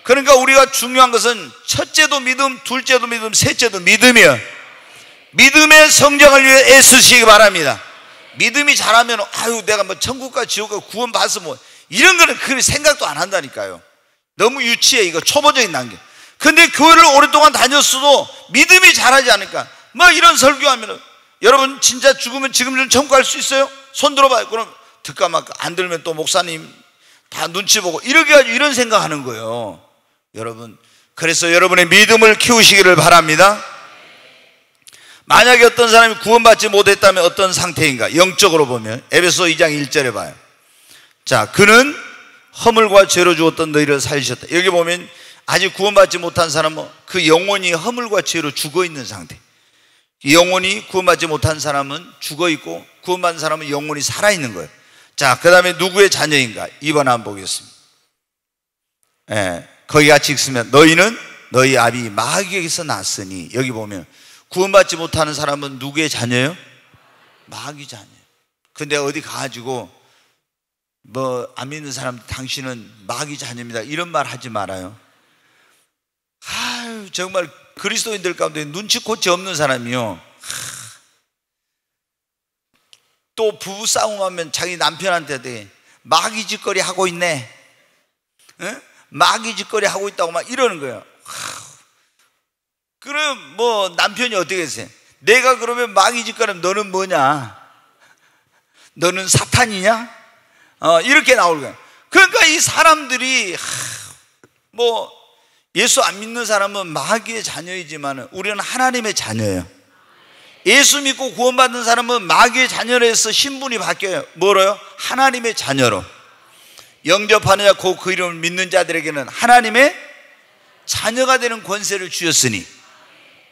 그러니까 우리가 중요한 것은 첫째도 믿음, 둘째도 믿음, 셋째도 믿음이에요. 믿음의 성장을 위해 애쓰시기 바랍니다. 믿음이 잘하면 아유 내가 뭐 천국과 지옥과 구원 받아서 뭐 이런 거는 그 생각도 안 한다니까요. 너무 유치해. 이거 초보적인 단계. 근데 교회를 오랫동안 다녔어도 믿음이 잘하지 않으니까 뭐 이런 설교하면은, 여러분 진짜 죽으면 지금 좀 천국 갈 수 있어요? 손 들어봐요. 그럼 듣까 말까. 안 들면 또 목사님 다 눈치 보고 이렇게 가지고 이런 생각하는 거예요. 여러분, 그래서 여러분의 믿음을 키우시기를 바랍니다. 만약에 어떤 사람이 구원받지 못했다면 어떤 상태인가? 영적으로 보면 에베소 2장 1절에 봐요. 자, 그는 허물과 죄로 죽었던 너희를 살리셨다. 여기 보면 아직 구원받지 못한 사람은 그 영혼이 허물과 죄로 죽어있는 상태. 영혼이 구원받지 못한 사람은 죽어있고 구원받은 사람은 영혼이 살아있는 거예요. 자, 그 다음에 누구의 자녀인가? 2번 한번 보겠습니다. 거기 같이 읽으면 너희는 너희 아비 마귀에게서 났으니. 여기 보면 구원받지 못하는 사람은 누구의 자녀예요? 마귀 자녀예요. 근데 어디 가가지고 안 믿는 사람 당신은 마귀 자녀입니다 이런 말 하지 말아요. 아유, 정말 그리스도인들 가운데 눈치코치 없는 사람이요, 또 부부싸움하면 자기 남편한테 마귀 짓거리 하고 있네, 응? 마귀 짓거리 하고 있다고 막 이러는 거예요. 그럼 남편이 어떻게 했어요? 내가 그러면 마귀 짓거리면 너는 뭐냐? 너는 사탄이냐? 이렇게 나올 거예요. 그러니까 이 사람들이 예수 안 믿는 사람은 마귀의 자녀이지만 우리는 하나님의 자녀예요. 예수 믿고 구원받는 사람은 마귀의 자녀로서 신분이 바뀌어요. 뭐로요? 하나님의 자녀로. 영접하는 자 곧 그 이름을 믿는 자들에게는 하나님의 자녀가 되는 권세를 주셨으니.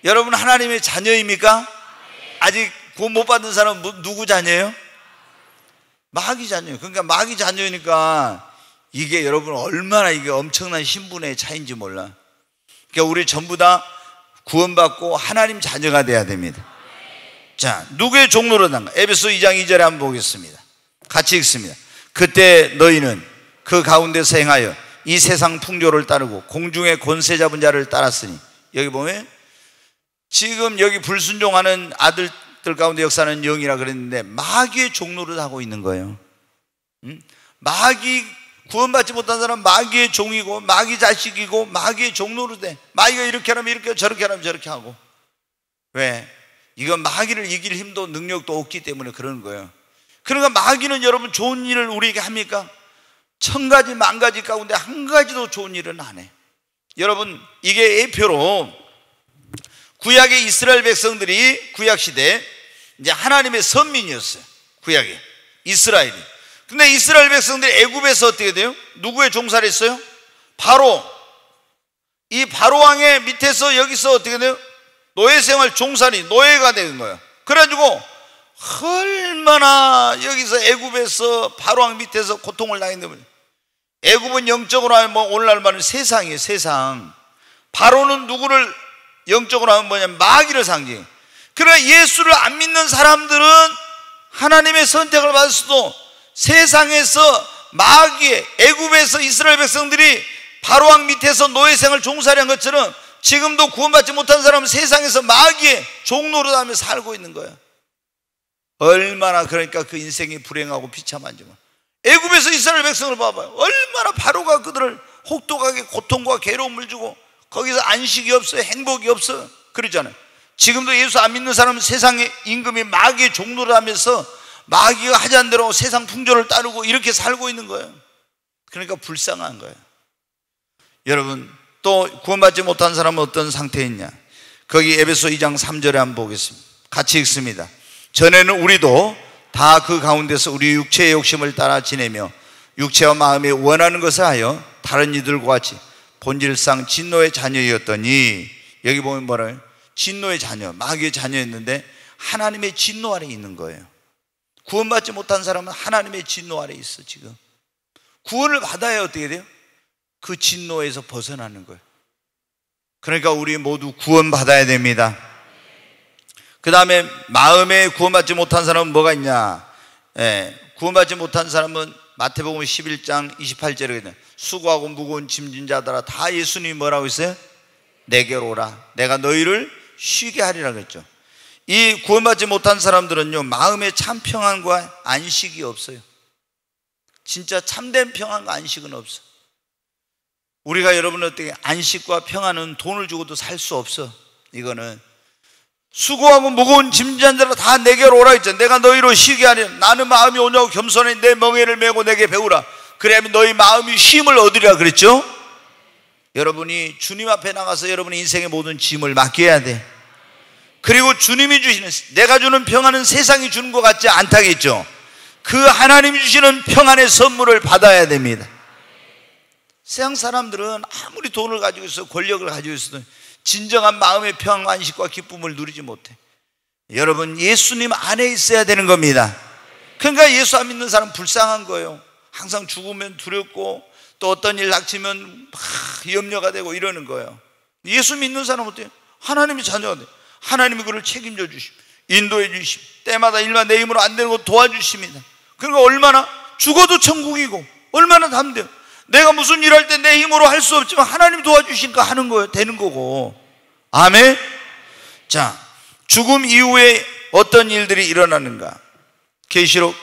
여러분 하나님의 자녀입니까? 아직 구원 못 받는 사람은 누구 자녀예요? 마귀 자녀예요. 그러니까 마귀 자녀니까 이게 여러분 얼마나 이게 엄청난 신분의 차이인지 몰라. 그러니까 우리 전부 다 구원받고 하나님 자녀가 돼야 됩니다. 자, 누구의 종로로 난가? 에베소 2장 2절에 한번 보겠습니다. 같이 읽습니다. 그때 너희는 그 가운데서 행하여 이 세상 풍조를 따르고 공중의 권세 잡은 자를 따랐으니. 여기 보면 지금 여기 불순종하는 아들들 가운데 역사하는 영이라 그랬는데 마귀의 종로를 하고 있는 거예요. 마귀, 구원받지 못한 사람은 마귀의 종이고 마귀 자식이고 마귀의 종로로 돼. 마귀가 이렇게 하면 이렇게, 저렇게 하면 저렇게 하고. 왜? 이건 마귀를 이길 힘도 능력도 없기 때문에 그러는 거예요. 그러니까 마귀는 여러분 좋은 일을 우리에게 합니까? 1000가지 만가지 가운데 한 가지도 좋은 일은 안 해. 여러분 이게 예표로 구약의 이스라엘 백성들이 구약시대 이제 하나님의 선민이었어요. 구약에 이스라엘이. 근데 이스라엘 백성들이 애굽에서 어떻게 돼요? 누구의 종살이 했어요? 바로. 이 바로왕의 밑에서 여기서 어떻게 돼요? 노예생활 종살이, 노예가 되는 거예요. 그래가지고 얼마나 여기서 애굽에서 바로왕 밑에서 고통을 당했는데, 애굽은 영적으로 하면 오늘날 말하는 세상이에요. 세상. 바로는 누구를 영적으로 하면 뭐냐면 마귀를 상징해요. 그러나 예수를 안 믿는 사람들은 하나님의 선택을 받을 수도, 세상에서 마귀의, 애굽에서 이스라엘 백성들이 바로왕 밑에서 노예생을 종살이한 것처럼 지금도 구원받지 못한 사람은 세상에서 마귀의 종노릇하며 살고 있는 거예요. 얼마나 그러니까 그 인생이 불행하고 비참한지. 애굽에서 이스라엘 백성을 봐봐요. 얼마나 바로가 그들을 혹독하게 고통과 괴로움을 주고 거기서 안식이 없어요, 행복이 없어요. 그러잖아요. 지금도 예수 안 믿는 사람은 세상의 임금이 마귀의 종노를 하면서 마귀가 하자는 대로 세상 풍조를 따르고 이렇게 살고 있는 거예요. 그러니까 불쌍한 거예요. 여러분 또 구원받지 못한 사람은 어떤 상태에 있냐? 거기 에베소 2장 3절에 한번 보겠습니다. 같이 읽습니다. 전에는 우리도 다 그 가운데서 우리 육체의 욕심을 따라 지내며 육체와 마음이 원하는 것을 하여 다른 이들과 같이 본질상 진노의 자녀였더니. 여기 보면 뭐라요? 진노의 자녀, 마귀의 자녀였는데 하나님의 진노 아래 있는 거예요. 구원받지 못한 사람은 하나님의 진노 아래 있어. 지금 구원을 받아야 어떻게 돼요? 그 진노에서 벗어나는 거예요. 그러니까 우리 모두 구원받아야 됩니다. 그 다음에 마음에 구원받지 못한 사람은 뭐가 있냐? 구원받지 못한 사람은 마태복음 11장 28절에 수고하고 무거운 짐진 자들아 다 예수님이 뭐라고 했어요? 내게로 오라, 내가 너희를 쉬게 하리라 그랬죠. 이 구원받지 못한 사람들은요, 마음에 참 평안과 안식이 없어요. 진짜 참된 평안과 안식은 없어. 우리가 여러분 어떻게 안식과 평안은 돈을 주고도 살 수 없어. 이거는 수고하고 무거운 짐진 자들아 다 내게로 오라 했죠. 내가 너희로 쉬게 하리. 나는 마음이 온유하고 겸손해 내 멍에를 메고 내게 배우라. 그래야면 너희 마음이 쉼을 얻으리라 그랬죠. 여러분이 주님 앞에 나가서 여러분의 인생의 모든 짐을 맡겨야 돼. 그리고 주님이 주시는, 내가 주는 평안은 세상이 주는 것 같지 않다겠죠. 그 하나님이 주시는 평안의 선물을 받아야 됩니다. 세상 사람들은 아무리 돈을 가지고 있어 권력을 가지고 있어도 진정한 마음의 평안과 안식과 기쁨을 누리지 못해. 여러분 예수님 안에 있어야 되는 겁니다. 그러니까 예수 안 믿는 사람은 불쌍한 거예요. 항상 죽으면 두렵고 또 어떤 일 닥치면 막 염려가 되고 이러는 거예요. 예수 믿는 사람은 어때요? 하나님이 자녀가 돼. 하나님이 그를 책임져 주시고 인도해 주시고 때마다 일만 내 힘으로 안 되는 거 도와주십니다. 그러니까 얼마나 죽어도 천국이고 얼마나 담대요. 내가 무슨 일할 때 내 힘으로 할 수 없지만 하나님 도와주시니까 하는 거예요. 되는 거고. 아멘. 자, 죽음 이후에 어떤 일들이 일어나는가? 계시록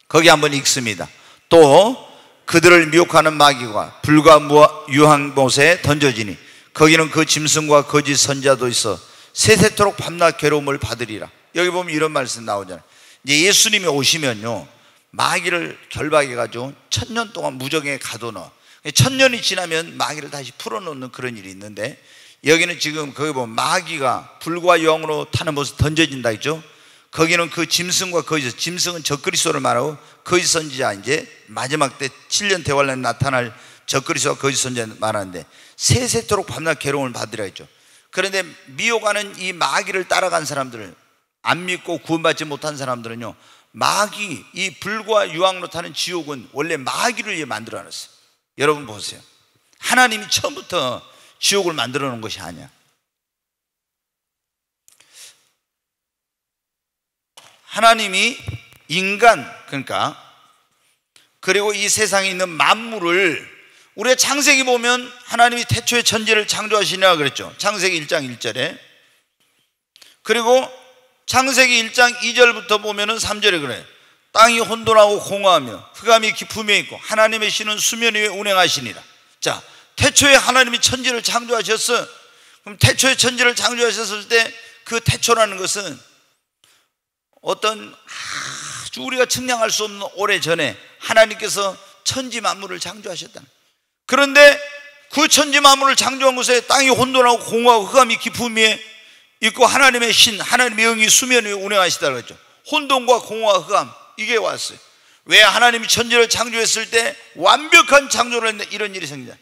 거기 한번 읽습니다. 또 그들을 미혹하는 마귀가 불과 유황못에 던져지니 거기는 그 짐승과 거짓 선자도 있어 세세토록 밤낮 괴로움을 받으리라. 여기 보면 이런 말씀 나오잖아요. 이제 예수님이 오시면요, 마귀를 결박해가지고 1000년 동안 무정에 가둬넣어. 1000년이 지나면 마귀를 다시 풀어놓는 그런 일이 있는데, 여기는 지금 거기 보면 마귀가 불과 유황으로 타는 모습 던져진다 했죠. 거기는 그 짐승과 거짓, 짐승은 적그리스도를 말하고 거짓 선지자, 이제 마지막 때 7년 대환란에 나타날 적그리스도와 거짓 선지자 말하는데 세세토록 밤낮 괴로움을 받으라 했죠. 그런데 미혹하는 이 마귀를 따라간 사람들을 안 믿고 구원받지 못한 사람들은요, 마귀, 이 불과 유황으로 타는 지옥은 원래 마귀를 만들어 놨어요. 여러분 보세요. 하나님이 처음부터 지옥을 만들어 놓은 것이 아니야. 하나님이 인간, 그러니까 그리고 이 세상에 있는 만물을, 우리가 창세기 보면 하나님이 태초에 천지를 창조하시냐 그랬죠. 창세기 1장 1절에. 그리고 창세기 1장 2절부터 보면은 3절에 그래요. 땅이 혼돈하고 공허하며 흑암이 깊음에 있고 하나님의 신은 수면 위에 운행하시니라. 자, 태초에 하나님이 천지를 창조하셨어. 그럼 태초에 천지를 창조하셨을 때 그 태초라는 것은 어떤 아주 우리가 측량할 수 없는 오래전에 하나님께서 천지 만물을 창조하셨다는. 그런데 그 천지 만물을 창조한 곳에 땅이 혼돈하고 공허하고 흑암이 깊음 위에 있고 하나님의 신, 하나님의 영이 수면 위에 운행하시다고 했죠. 혼돈과 공허와 흑암, 이게 왔어요. 왜 하나님이 천지를 창조했을 때 완벽한 창조를 했는데 이런 일이 생기냐?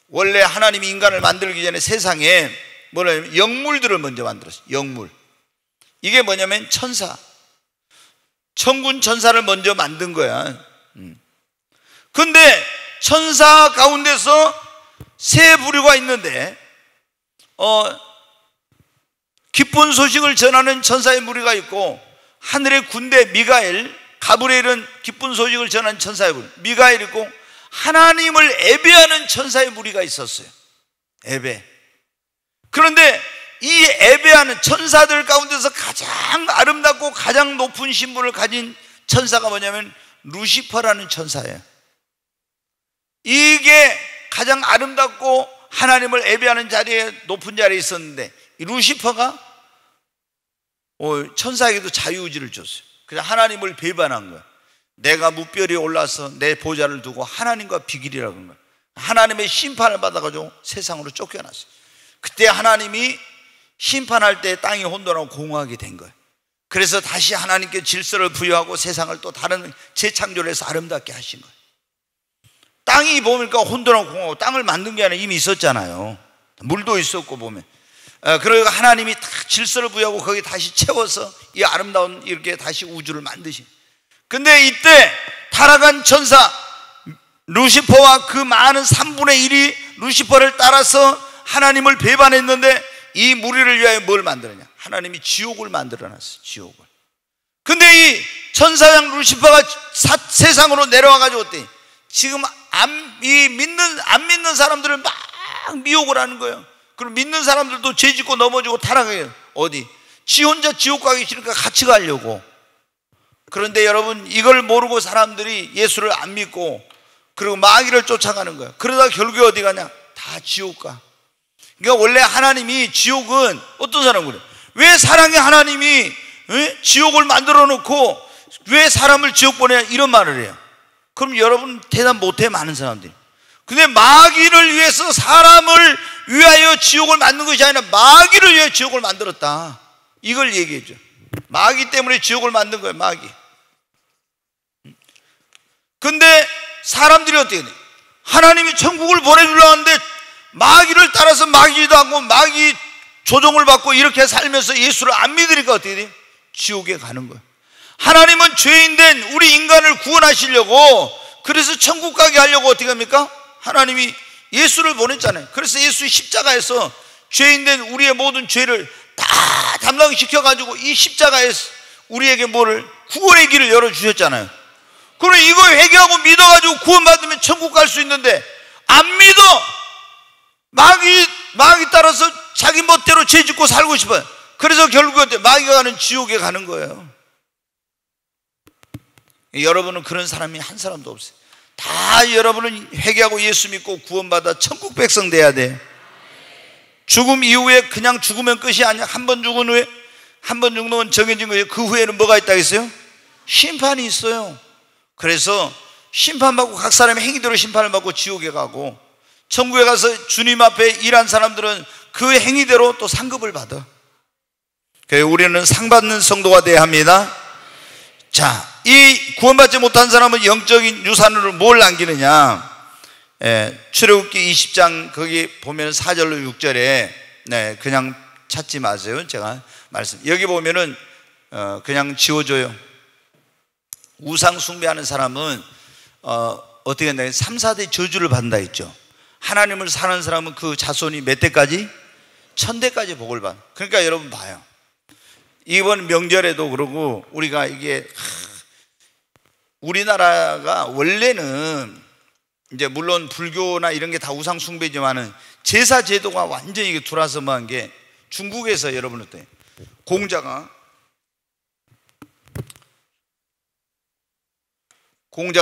원래 하나님이 인간을 만들기 전에 세상에 뭐냐면 영물들을 먼저 만들었어요. 영물. 이게 뭐냐면 천사, 천군 천사를 먼저 만든 거야. 근데 천사 가운데서 세 부류가 있는데 기쁜 소식을 전하는 천사의 무리가 있고, 하늘의 군대 미가엘, 가브리엘은 기쁜 소식을 전하는 천사의 무리, 미가엘 있고, 하나님을 예배하는 천사의 무리가 있었어요. 예배. 그런데 이 예배하는 천사들 가운데서 가장 아름답고 가장 높은 신분을 가진 천사가 뭐냐면 루시퍼라는 천사예요. 이게 가장 아름답고 하나님을 예배하는 자리에, 높은 자리에 있었는데, 이 루시퍼가 천사에게도 자유의지를 줬어요. 그래서 하나님을 배반한 거야. 내가 무별이 올라서 내 보좌를 두고 하나님과 비길이라고 하는 거야. 하나님의 심판을 받아가지고 세상으로 쫓겨났어요. 그때 하나님이 심판할 때 땅이 혼돈하고 공허하게 된 거예요. 그래서 다시 하나님께 질서를 부여하고 세상을 또 다른 재창조를 해서 아름답게 하신 거예요. 땅이 보니까 혼돈하고 공허하고, 땅을 만든 게 아니라 이미 있었잖아요. 물도 있었고 보면. 그러니까 하나님이 딱 질서를 부여하고 거기 다시 채워서 이 아름다운 이렇게 다시 우주를 만드신. 근데 이때 타락한 천사 루시퍼와 그 많은 3분의 1이 루시퍼를 따라서 하나님을 배반했는데, 이 무리를 위하여 뭘 만들었냐? 하나님이 지옥을 만들어놨어요. 지옥을. 근데 이 천사장 루시퍼가 세상으로 내려와가지고 어때? 지금 안 믿는 사람들을 막 미혹을 하는 거예요. 그럼 믿는 사람들도 죄 짓고 넘어지고 타락해요. 어디? 지 혼자 지옥 가기 싫으니까 같이 가려고. 그런데 여러분, 이걸 모르고 사람들이 예수를 안 믿고 그리고 마귀를 쫓아가는 거예요. 그러다 결국에 어디 가냐? 다 지옥 가. 그러니까 원래 하나님이, 지옥은 어떤 사람 그래? 왜 사랑의 하나님이 지옥을 만들어 놓고 왜 사람을 지옥 보내냐, 이런 말을 해요. 그럼 여러분 대답 못해, 많은 사람들이. 근데 마귀를 위해서, 사람을 위하여 지옥을 만든 것이 아니라 마귀를 위해 지옥을 만들었다, 이걸 얘기해줘. 마귀 때문에 지옥을 만든 거예요, 마귀. 근데 사람들이 어떻게 돼? 하나님이 천국을 보내주려고 하는데 마귀를 따라서 마귀도 하고 마귀 조종을 받고 이렇게 살면서 예수를 안 믿으니까 어떻게 돼? 지옥에 가는 거예요. 하나님은 죄인된 우리 인간을 구원하시려고, 그래서 천국 가게 하려고 어떻게 합니까? 하나님이 예수를 보냈잖아요. 그래서 예수 십자가에서 죄인된 우리의 모든 죄를 다 담당시켜가지고 이 십자가에서 우리에게 뭐를 구원의 길을 열어주셨잖아요. 그럼 이거 회개하고 믿어가지고 구원받으면 천국 갈 수 있는데 안 믿어. 마귀 따라서 자기 멋대로 죄 짓고 살고 싶어요. 그래서 결국은 마귀가 가는 지옥에 가는 거예요. 여러분은 그런 사람이 한 사람도 없어요. 다 여러분은 회개하고 예수 믿고 구원받아 천국 백성 돼야 돼. 죽음 이후에 그냥 죽으면 끝이 아니야. 한 번 죽은 후에, 한 번 죽는 건 정해진 거예요. 그 후에는 뭐가 있다 했어요? 심판이 있어요. 그래서 심판받고 각 사람의 행위대로 심판을 받고 지옥에 가고, 천국에 가서 주님 앞에 일한 사람들은 그 행위대로 또 상급을 받아. 그래서 우리는 상 받는 성도가 돼야 합니다. 자, 이 구원받지 못한 사람은 영적인 유산으로 뭘 남기느냐? 출애굽기 20장 거기 보면 4절로 6절에 그냥 찾지 마세요. 제가 여기 보면은 그냥 지워줘요. 우상 숭배하는 사람은 어떻게 했나요? 3, 4대 저주를 받는다 했죠. 하나님을 사는 사람은 그 자손이 몇 대까지? 1000대까지 복을 받아. 그러니까 여러분 봐요. 이번 명절에도 그러고 우리가 이게 우리나라가 원래는 이제 물론 불교나 이런 게 다 우상 숭배지만은 제사 제도가 완전히 이게 돌아서만 게 중국에서 여러분 어때요? 공자가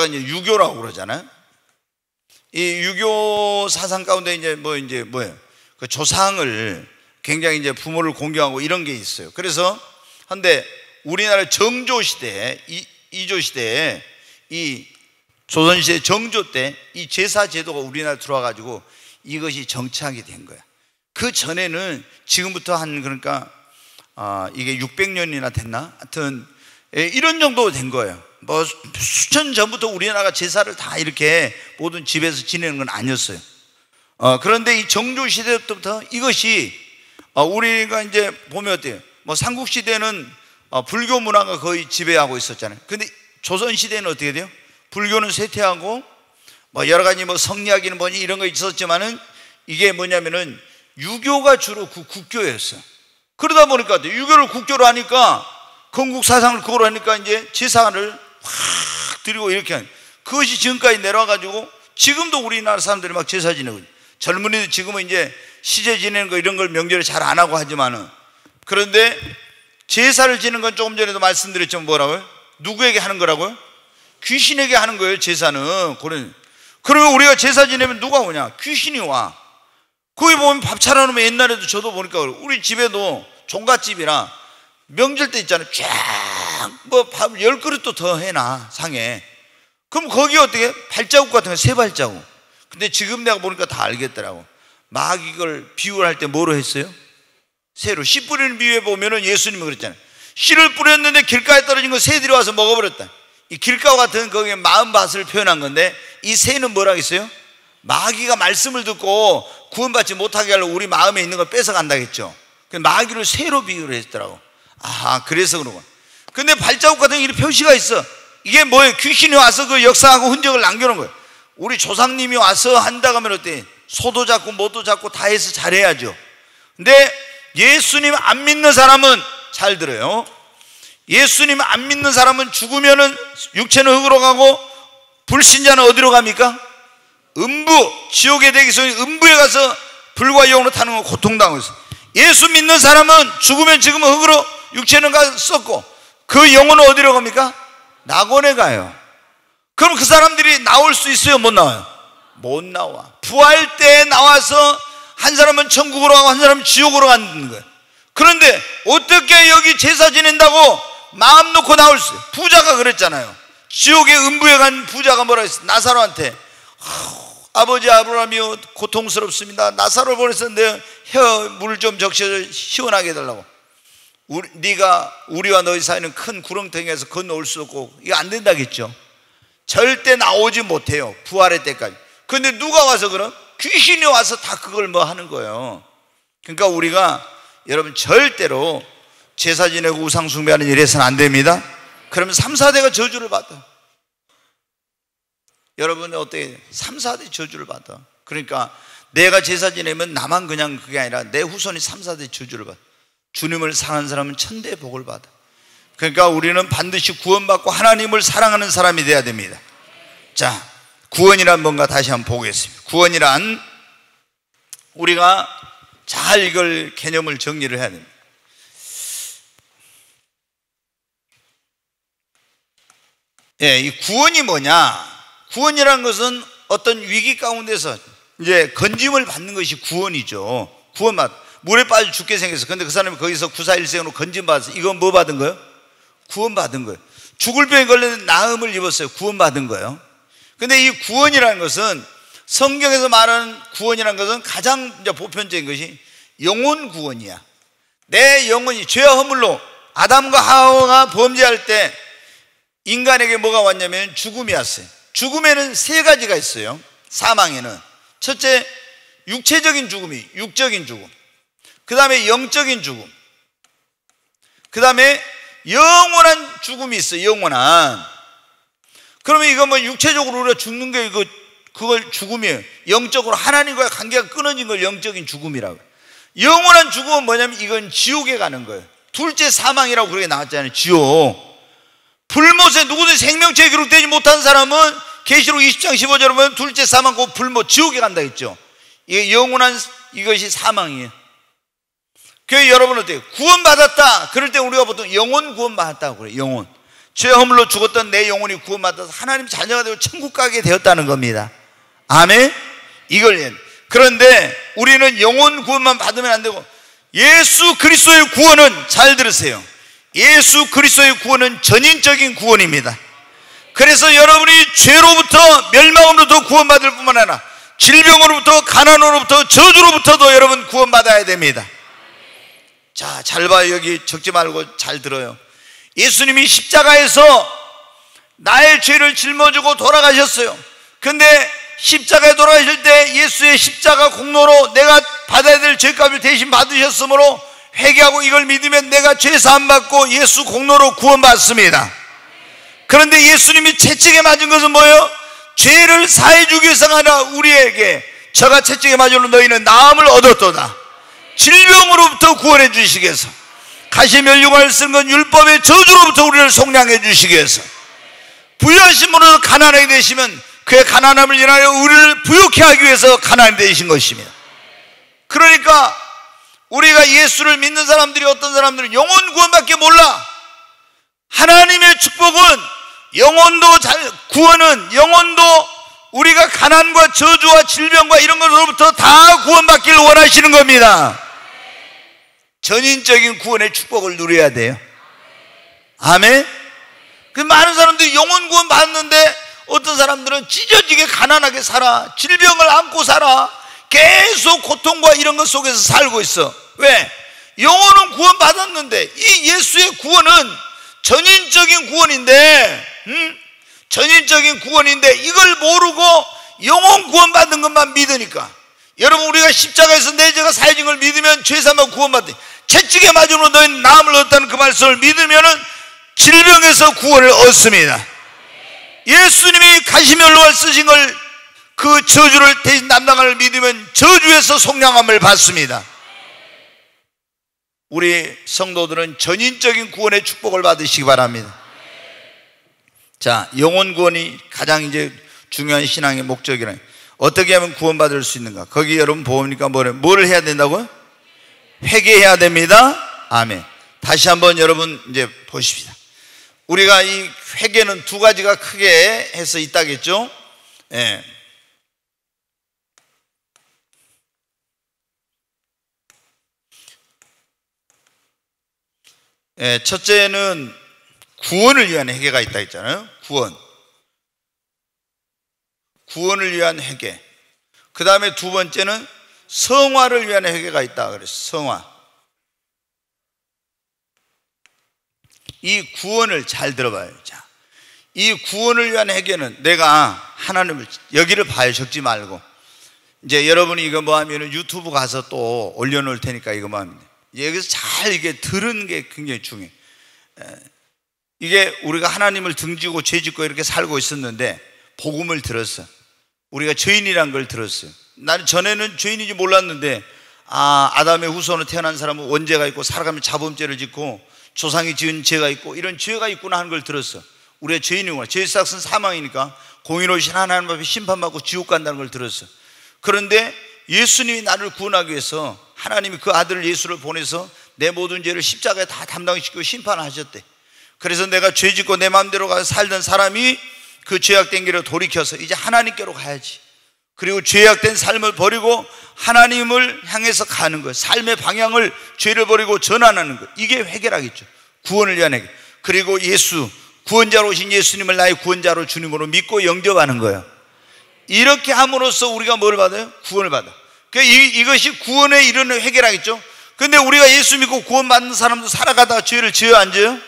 이제 유교라고 그러잖아요. 이 유교 사상 가운데 이제 뭐예요? 그 조상을 굉장히 이제 부모를 공경하고 이런 게 있어요. 그래서 근데 우리나라 정조 시대에 이조 시대에 이 조선시대 정조 때 이 제사 제도가 우리나라에 들어와가지고 이것이 정착이 된 거야. 그 전에는 지금부터 그러니까 이게 600년이나 됐나? 하여튼 이런 정도 된 거예요. 뭐 수천 전부터 우리나라가 제사를 다 이렇게 모든 집에서 지내는 건 아니었어요. 그런데 이 정조 시대 때부터 이것이 우리가 이제 보면 어때요? 뭐 삼국 시대는 불교 문화가 거의 지배하고 있었잖아요. 근데 조선 시대는 어떻게 돼요? 불교는 쇠퇴하고 뭐 여러 가지 뭐 성리학이나 뭐니 이런 거 있었지만은 이게 뭐냐면은 유교가 주로 국교였어요. 그러다 보니까 유교를 국교로 하니까 건국 사상을 그거로 하니까 이제 제사를 확 드리고 이렇게 하는, 그것이 지금까지 내려와가지고 지금도 우리나라 사람들이 막 제사 지내고, 젊은이들 지금은 이제 시제 지내는 거 이런 걸 명절에 잘 안 하고 하지만은, 그런데 제사를 지는 건 조금 전에도 말씀드렸지만 뭐라고요? 누구에게 하는 거라고요? 귀신에게 하는 거예요. 제사는. 그러면 우리가 제사 지내면 누가 오냐? 귀신이 와. 거기 보면 밥 차려놓으면, 옛날에도 저도 보니까 우리 집에도 종갓집이나 명절 때 있잖아요. 쫙 뭐 밥 10그릇도 더 해놔 상에. 그럼 거기 어떻게 발자국 같은 거, 새 발자국. 근데 지금 내가 보니까 다 알겠더라고. 마귀를 비유할 때 뭐로 했어요? 새로 씨 뿌리는 비유에 보면은 예수님이 그랬잖아요. 씨를 뿌렸는데 길가에 떨어진 거 새들이 와서 먹어버렸다. 이 길가와 같은 거기에 마음밭을 표현한 건데, 이 새는 뭐라 했어요? 마귀가 말씀을 듣고 구원받지 못하게 하려고 우리 마음에 있는 걸 뺏어간다겠죠. 마귀를 새로 비유를 했더라고. 아, 그래서 그런구나. 근데 발자국 같은 이 표시가 있어. 이게 뭐예요? 귀신이 와서 그 역사하고 흔적을 남겨놓은 거예요. 우리 조상님이 와서 한다고 하면 어때? 소도 잡고 못도 잡고 다 해서 잘해야죠. 근데 예수님 안 믿는 사람은, 잘 들어요, 예수님 안 믿는 사람은 죽으면은 육체는 흙으로 가고, 불신자는 어디로 갑니까? 음부, 지옥의 대기성인 음부에 가서 불과 영으로 타는 거 고통당하고 있어요. 예수 믿는 사람은 죽으면 지금은 흙으로, 육체는 갔었고, 그 영혼은 어디로 갑니까? 낙원에 가요. 그럼 그 사람들이 나올 수 있어요? 못 나와요? 못 나와. 부활 때 나와서 한 사람은 천국으로 가고 한 사람은 지옥으로 가는 거예요. 그런데 어떻게 여기 제사 지낸다고 마음 놓고 나올 수 있어요? 부자가 그랬잖아요. 지옥의 음부에 간 부자가 뭐라 했어요? 나사로한테, 아버지 아브라함이요, 고통스럽습니다. 나사로 보냈었는데 혀 물 좀 적셔서 시원하게 해달라고. 네가 우리와 너희 사이는 큰 구렁텅이에서 건너올 수 없고, 이거 안 된다겠죠. 절대 나오지 못해요, 부활의 때까지. 근데 누가 와서 그럼? 귀신이 와서 다 그걸 뭐 하는 거예요. 그러니까 우리가 여러분 절대로 제사 지내고 우상 숭배하는 일에 해서는 안 됩니다. 그러면 3, 4대가 저주를 받아. 여러분 어때요? 3, 4대 저주를 받아. 그러니까 내가 제사 지내면 나만 그냥 그게 아니라 내 후손이 3, 4대 저주를 받아. 주님을 사랑하는 사람은 천대의 복을 받아. 그러니까 우리는 반드시 구원받고 하나님을 사랑하는 사람이 돼야 됩니다. 자, 구원이란 뭔가 다시 한번 보겠습니다. 구원이란 우리가 잘 이걸 개념을 정리를 해야 됩니다. 예, 이 구원이 뭐냐? 구원이라는 것은 어떤 위기 가운데서 이제 건짐을 받는 것이 구원이죠. 구원받, 물에 빠져 죽게 생겼어. 근데 그 사람이 거기서 구사일생으로 건짐받았어. 이건 뭐 받은 거예요? 구원받은 거예요. 죽을 병에 걸렸는데 나음을 입었어요. 구원받은 거예요. 근데 이 구원이라는 것은 성경에서 말하는 구원이라는 것은 가장 이제 보편적인 것이 영혼 구원이야. 내 영혼이 죄와 허물로 아담과 하와가 범죄할 때 인간에게 뭐가 왔냐면 죽음이 왔어요. 죽음에는 세 가지가 있어요. 사망에는 첫째, 육체적인 죽음이, 육적인 죽음. 그 다음에 영적인 죽음. 그 다음에 영원한 죽음이 있어요. 영원한. 그러면 이거 뭐 육체적으로 우리가 죽는 게 그걸 죽음이에요. 영적으로 하나님과의 관계가 끊어진 걸 영적인 죽음이라고. 영원한 죽음은 뭐냐면 이건 지옥에 가는 거예요. 둘째 사망이라고 그렇게 나왔잖아요. 지옥. 불못에 누구든 생명체에 기록되지 못한 사람은 계시록 20장 15절에 보면 둘째 사망, 그 불못, 지옥에 간다 했죠. 이게 영원한 이것이 사망이에요. 그래서 여러분 어때요? 구원받았다. 그럴 때 우리가 보통 영혼 구원받았다고 그래요. 영혼. 죄 허물로 죽었던 내 영혼이 구원받아서 하나님 자녀가 되고 천국 가게 되었다는 겁니다. 아멘? 이걸. 그런데 우리는 영혼 구원만 받으면 안 되고 예수 그리스도의 구원은, 잘 들으세요, 예수 그리스도의 구원은 전인적인 구원입니다. 그래서 여러분이 죄로부터 멸망으로부터 구원받을 뿐만 아니라 질병으로부터 가난으로부터 저주로부터도 여러분 구원받아야 됩니다. 자, 잘 봐요. 여기 적지 말고 잘 들어요. 예수님이 십자가에서 나의 죄를 짊어지고 돌아가셨어요. 근데 십자가에 돌아가실 때 예수의 십자가 공로로 내가 받아야 될 죄값을 대신 받으셨으므로 회개하고 이걸 믿으면 내가 죄 사함 받고 예수 공로로 구원받습니다. 그런데 예수님이 채찍에 맞은 것은 뭐예요? 죄를 사해 주기 위해서가 아니라 우리에게 저가 채찍에 맞으로 너희는 나음을 얻었도다. 질병으로부터 구원해 주시기 위해서, 가시면류관을 쓴 건 율법의 저주로부터 우리를 속량해 주시기 위해서, 부유하심으로 가난하게 되시면 그의 가난함을 인하여 우리를 부유케 하기 위해서 가난이 되신 것입니다. 그러니까 우리가 예수를 믿는 사람들이, 어떤 사람들은 영혼 구원밖에 몰라. 하나님의 축복은 영혼도 구원은 영혼도 우리가 가난과 저주와 질병과 이런 것으로부터 다 구원받기를 원하시는 겁니다. 전인적인 구원의 축복을 누려야 돼요. 아멘. 그 많은 사람들이 영혼 구원 받는데 어떤 사람들은 찢어지게 가난하게 살아, 질병을 안고 살아, 계속 고통과 이런 것 속에서 살고 있어. 왜? 영혼은 구원 받았는데, 이 예수의 구원은 전인적인 구원인데, 전인적인 구원인데 이걸 모르고 영혼 구원 받는 것만 믿으니까, 여러분 우리가 십자가에서 내 죄가 사해진 걸 믿으면 죄사만 구원받대. 채찍에 맞음으로 너희는 나음을 얻었다는 그 말씀을 믿으면은 질병에서 구원을 얻습니다. 예수님이 가시면류관 쓰신 걸, 그 저주를 대신 담당을 믿으면 저주에서 속량함을 받습니다. 우리 성도들은 전인적인 구원의 축복을 받으시기 바랍니다. 자, 영혼 구원이 가장 이제 중요한 신앙의 목적이라. 어떻게 하면 구원받을 수 있는가? 거기 여러분 보니까 뭐를 해야 된다고요? 회개해야 됩니다. 아멘. 다시 한번 여러분 이제 보십시다. 우리가 이 회개는 두 가지가 크게 해서 있다겠죠? 예. 예, 첫째는 구원을 위한 회개가 있다 했잖아요. 구원을 위한 회개. 그 다음에 두 번째는 성화를 위한 회개가 있다 그랬어요. 성화. 이 구원을 잘 들어봐요. 자, 이 구원을 위한 회개는 내가 하나님을, 여기를 봐요. 적지 말고. 이제 여러분이 이거 뭐 하면 유튜브 가서 또 올려놓을 테니까 이거 뭐 하면 돼. 여기서 잘 이게 들은 게 굉장히 중요해. 이게 우리가 하나님을 등지고 죄짓고 이렇게 살고 있었는데 복음을 들었어. 우리가 죄인이란 걸 들었어요. 나는 전에는 죄인인지 몰랐는데 아담의 후손으로 태어난 사람은 원죄가 있고 살아가면 자범죄를 짓고 조상이 지은 죄가 있고 이런 죄가 있구나 하는 걸 들었어. 우리가 죄인이구나. 죄의 삭은 사망이니까 공의로우신 하나님 앞에 심판받고 지옥 간다는 걸 들었어. 그런데 예수님이 나를 구원하기 위해서 하나님이 그 아들 예수를 보내서 내 모든 죄를 십자가에 다 담당시키고 심판하셨대. 그래서 내가 죄 짓고 내 마음대로 가서 살던 사람이 그 죄악된 길을 돌이켜서 이제 하나님께로 가야지. 그리고 죄악된 삶을 버리고 하나님을 향해서 가는 거예요. 삶의 방향을 죄를 버리고 전환하는 거예요. 이게 회개라겠죠. 구원을 위한 회개. 그리고 예수, 구원자로 오신 예수님을 나의 구원자로 주님으로 믿고 영접하는 거예요. 이렇게 함으로써 우리가 뭘 받아요? 구원을 받아. 이것이 구원에 이르는 회개라겠죠. 근데 우리가 예수 믿고 구원받는 사람도 살아가다가 죄를 지어요, 안 지어요?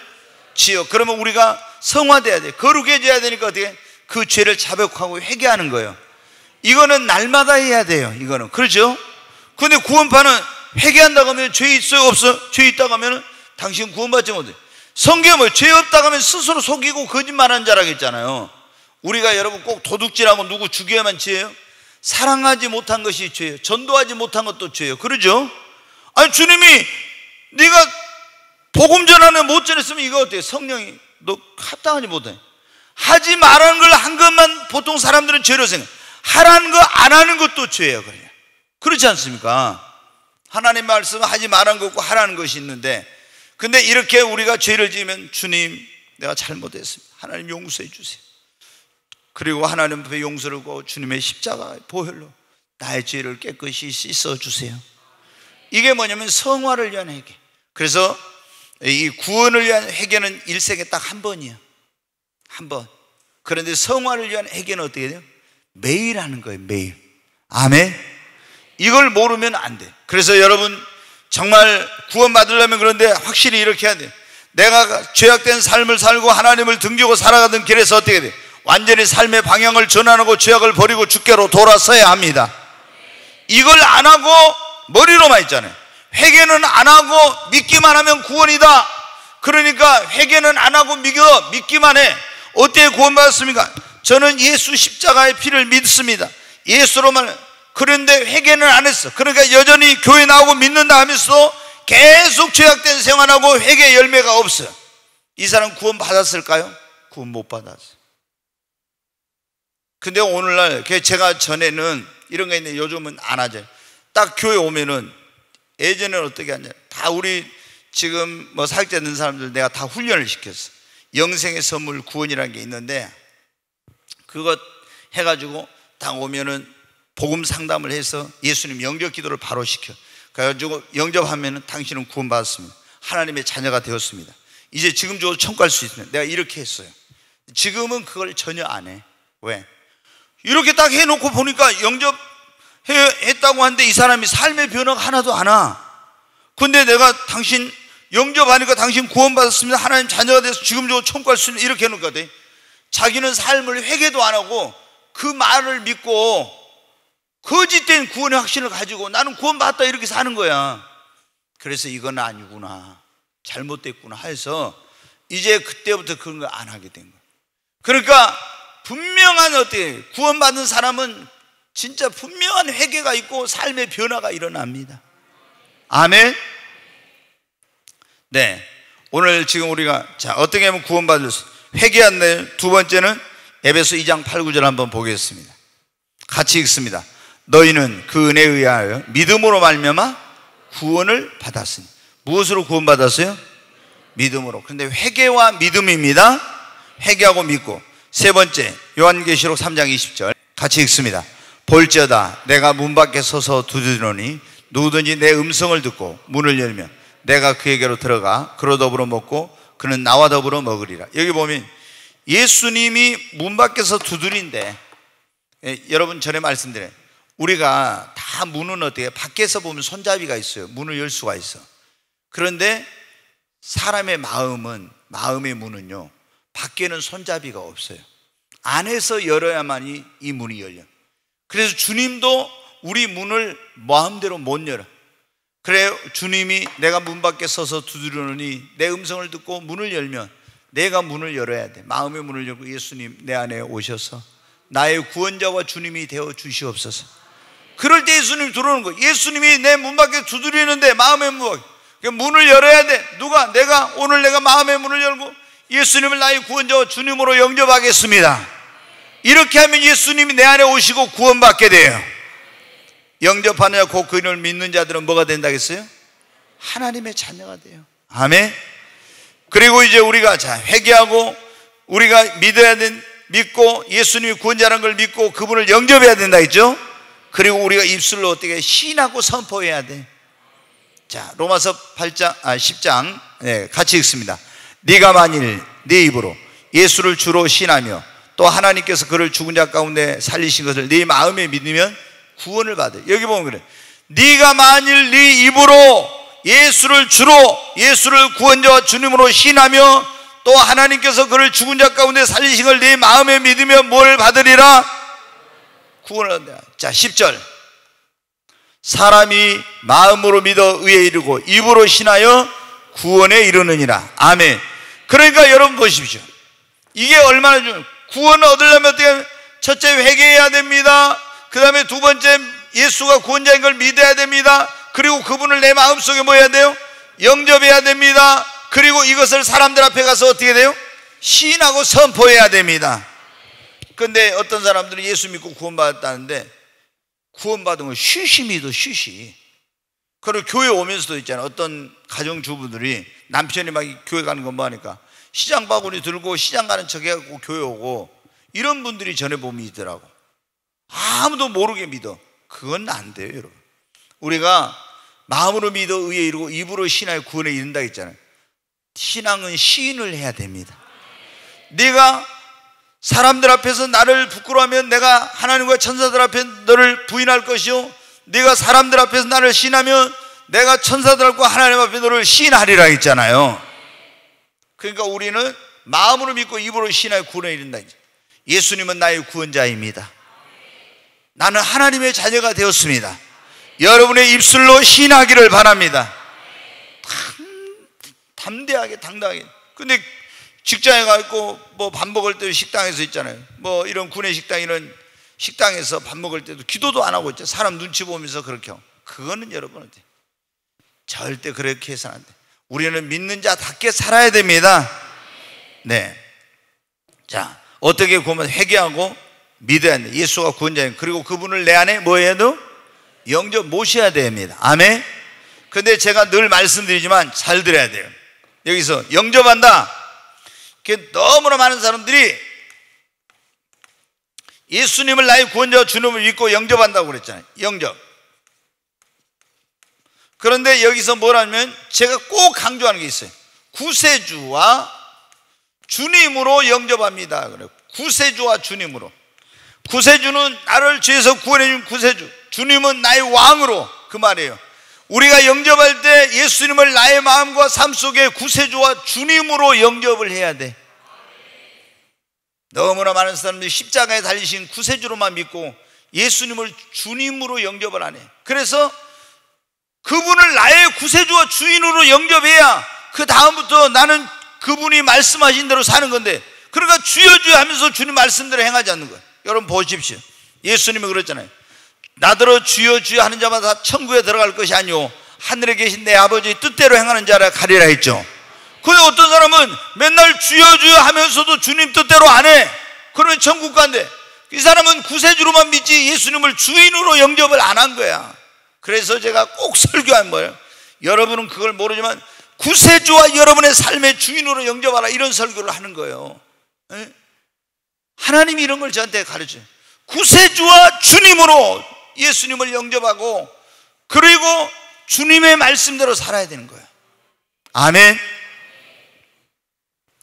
지어. 그러면 우리가 성화돼야 돼. 거룩해져야 되니까 어떻게? 그 죄를 자백하고 회개하는 거예요. 이거는 날마다 해야 돼요. 이거는. 그렇죠? 근데 구원파는 회개한다고 하면 죄 있어요? 없어? 죄 있다고 하면 당신 구원받지 못해. 성경에 뭐 죄 없다고 하면 스스로 속이고 거짓말하는 자라고 했잖아요. 우리가 여러분 꼭 도둑질하고 누구 죽여야만 죄예요? 사랑하지 못한 것이 죄예요. 전도하지 못한 것도 죄예요. 그러죠? 아니 주님이 네가 복음 전하는 못 전했으면 이거 어때요? 성령이 너 합당하지 못해. 하지 말라는 걸 한 것만 보통 사람들은 죄로 생각해. 하라는 거 안 하는 것도 죄예요. 그래요. 그렇지 않습니까? 하나님 말씀은 하지 말라는 것과 하라는 것이 있는데, 근데 이렇게 우리가 죄를 지으면 주님 내가 잘못했습니다. 하나님 용서해 주세요. 그리고 하나님 앞에 용서를 구하고 주님의 십자가 보혈로 나의 죄를 깨끗이 씻어 주세요. 이게 뭐냐면 성화를 위한 회개. 그래서 이 구원을 위한 회개는 일생에 딱 한 번이에요. 한 번. 그런데 성화를 위한 회개는 어떻게 돼요? 매일 하는 거예요. 매일. 아멘. 이걸 모르면 안 돼. 그래서 여러분 정말 구원받으려면 그런데 확실히 이렇게 해야 돼. 내가 죄악된 삶을 살고 하나님을 등지고 살아가던 길에서 어떻게 돼? 완전히 삶의 방향을 전환하고 죄악을 버리고 주께로 돌아서야 합니다. 이걸 안 하고 머리로만 있잖아요. 회개는 안 하고 믿기만 하면 구원이다. 그러니까 회개는 안 하고 믿기만 해. 어떻게 구원받았습니까? 저는 예수 십자가의 피를 믿습니다. 예수로만. 그런데 회개는 안 했어. 그러니까 여전히 교회 나오고 믿는다 하면서 계속 죄악된 생활하고 회개 열매가 없어요. 이 사람 구원 받았을까요? 구원 못 받았어요. 근데 오늘날 제가 전에는 이런 거 있는데 요즘은 안 하죠. 딱 교회 오면은 예전에는 어떻게 하냐, 다 우리 지금 뭐 사역자 있는 사람들 내가 다 훈련을 시켰어. 영생의 선물 구원이라는 게 있는데 그것 해가지고 딱 오면은 복음 상담을 해서 예수님 영접 기도를 바로 시켜. 그래가지고 영접하면은 당신은 구원받았습니다. 하나님의 자녀가 되었습니다. 이제 지금 저 천국 갈 수 있습니다. 내가 이렇게 했어요. 지금은 그걸 전혀 안 해. 왜? 이렇게 딱 해놓고 보니까 영접했다고 하는데 이 사람이 삶의 변화가 하나도 안 와. 근데 내가 당신 영접하니까 당신 구원받았습니다. 하나님 자녀가 돼서 지금 저 천국 갈 수 있는 이렇게 해놓을 돼. 자기는 삶을 회개도 안 하고 그 말을 믿고 거짓된 구원의 확신을 가지고 나는 구원받았다 이렇게 사는 거야. 그래서 이건 아니구나, 잘못됐구나 해서 이제 그때부터 그런 거 안 하게 된 거야. 그러니까 분명한 어떻게 구원받은 사람은 진짜 분명한 회개가 있고 삶의 변화가 일어납니다. 아멘. 네, 오늘 지금 우리가 어떻게 하면 구원받을 수 회개한 두 번째는 에베소 2장 8, 9절 한번 보겠습니다. 같이 읽습니다. 너희는 그 은혜에 의하여 믿음으로 말미암아 구원을 받았으니. 무엇으로 구원받았어요? 믿음으로. 그런데 회개와 믿음입니다. 회개하고 믿고. 세 번째 요한계시록 3장 20절 같이 읽습니다. 볼지어다 내가 문 밖에 서서 두드리노니 누구든지 내 음성을 듣고 문을 열면 내가 그에게로 들어가 그로 더불어 먹고 그는 나와 더불어 먹으리라. 여기 보면 예수님이 문 밖에서 두드린데, 여러분 전에 말씀드려요. 우리가 다 문은 어떻게 밖에서 보면 손잡이가 있어요. 문을 열 수가 있어. 그런데 사람의 마음의 문은요, 밖에는 손잡이가 없어요. 안에서 열어야만이 이 문이 열려. 그래서 주님도 우리 문을 마음대로 못 열어. 그래요. 주님이 내가 문 밖에 서서 두드리노니 내 음성을 듣고 문을 열면 내가 문을 열어야 돼. 마음의 문을 열고 예수님 내 안에 오셔서 나의 구원자와 주님이 되어 주시옵소서. 그럴 때 예수님이 들어오는 거예요. 예수님이 내 문 밖에 두드리는데, 마음의 문 밖에 문을 열어야 돼. 누가? 오늘 내가 마음의 문을 열고 예수님을 나의 구원자와 주님으로 영접하겠습니다. 이렇게 하면 예수님이 내 안에 오시고 구원받게 돼요. 영접하느냐 곧 그 이름을 믿는 자들은 뭐가 된다겠어요? 하나님의 자녀가 돼요. 아멘. 그리고 이제 우리가 회개하고 우리가 믿고 예수님이 구원자라는 걸 믿고 그분을 영접해야 된다 했죠. 그리고 우리가 입술로 어떻게 시인하고 선포해야 돼. 자, 로마서 10장 같이 읽습니다. 네가 만일 네 입으로 예수를 주로 시인하며 또 하나님께서 그를 죽은 자 가운데 살리신 것을 네 마음에 믿으면 구원을 받아. 여기 보면 그래. 네가 만일 네 입으로 예수를 구원자와 주님으로 시인하며 또 하나님께서 그를 죽은 자 가운데 살리신 걸 네 마음에 믿으면 뭘 받으리라? 구원을 얻는다. 자, 10절. 사람이 마음으로 믿어 의에 이르고 입으로 신하여 구원에 이르느니라. 아멘. 그러니까 여러분 보십시오. 이게 얼마나 중요해요. 구원을 얻으려면 어떻게? 첫째, 회개해야 됩니다. 그 다음에 두 번째, 예수가 구원자인 걸 믿어야 됩니다. 그리고 그분을 내 마음속에 뭐 해야 돼요? 영접해야 됩니다. 그리고 이것을 사람들 앞에 가서 어떻게 돼요? 시인하고 선포해야 됩니다. 근데 어떤 사람들은 예수 믿고 구원받았다는데 구원받은 건 쉬쉬 믿어, 쉬쉬. 그리고 교회 오면서도 있잖아요. 어떤 가정주부들이 남편이 막 교회 가는 거 뭐 하니까 시장 바구니 들고 시장 가는 척 해갖고 교회 오고, 이런 분들이 전해보면 있더라고. 아무도 모르게 믿어. 그건 안 돼요, 여러분. 우리가 마음으로 믿어 의에 이르고 입으로 신하여 구원에 이른다 했잖아요. 신앙은 시인을 해야 됩니다. 네가 사람들 앞에서 나를 부끄러워하면 내가 하나님과 천사들 앞에 너를 부인할 것이요, 네가 사람들 앞에서 나를 시인하면 내가 천사들과 하나님 앞에 너를 시인하리라 했잖아요. 그러니까 우리는 마음으로 믿고 입으로 시인하여 구원에 이른다. 예수님은 나의 구원자입니다. 나는 하나님의 자녀가 되었습니다. 여러분의 입술로 시인하기를 바랍니다. 담대하게, 당당하게. 근데 직장에 가 있고 뭐 밥 먹을 때 식당에서 있잖아요. 뭐 이런 구내 식당, 이런 식당에서 밥 먹을 때도 기도도 안 하고 있죠. 사람 눈치 보면서 그렇게 하고. 그거는 여러분한테 절대 그렇게 해서는 안 돼. 우리는 믿는 자답게 살아야 됩니다. 네. 자, 어떻게 보면 회개하고 믿어야 돼. 예수가 구원자인, 그리고 그분을 내 안에 뭐 해야 돼? 영접 모셔야 됩니다. 아멘. 근데 제가 늘 말씀드리지만 잘 들어야 돼요. 여기서 영접한다. 너무나 많은 사람들이 예수님을 나의 구원자와 주님을 믿고 영접한다고 그랬잖아요. 영접. 그런데 여기서 뭐라면 제가 꼭 강조하는 게 있어요. 구세주와 주님으로 영접합니다. 그래요. 구세주와 주님으로. 구세주는 나를 죄에서 구원해 준 구세주, 주님은 나의 왕으로, 그 말이에요. 우리가 영접할 때 예수님을 나의 마음과 삶 속에 구세주와 주님으로 영접을 해야 돼. 너무나 많은 사람들이 십자가에 달리신 구세주로만 믿고 예수님을 주님으로 영접을 안 해. 그래서 그분을 나의 구세주와 주인으로 영접해야 그 다음부터 나는 그분이 말씀하신 대로 사는 건데, 그러니까 주여 주여 하면서 주님 말씀대로 행하지 않는 거예요. 여러분 보십시오. 예수님이 그랬잖아요. 나더러 주여 주여 하는 자마다 천국에 들어갈 것이 아니오 하늘에 계신 내 아버지의 뜻대로 행하는 자라 가리라 했죠. 근데 어떤 사람은 맨날 주여 주여 하면서도 주님 뜻대로 안 해. 그러면 천국 간대. 이 사람은 구세주로만 믿지 예수님을 주인으로 영접을 안 한 거야. 그래서 제가 꼭 설교한 거예요. 여러분은 그걸 모르지만 구세주와 여러분의 삶의 주인으로 영접하라, 이런 설교를 하는 거예요. 에? 하나님이 이런 걸 저한테 가르쳐요. 구세주와 주님으로 예수님을 영접하고 그리고 주님의 말씀대로 살아야 되는 거예요. 아멘.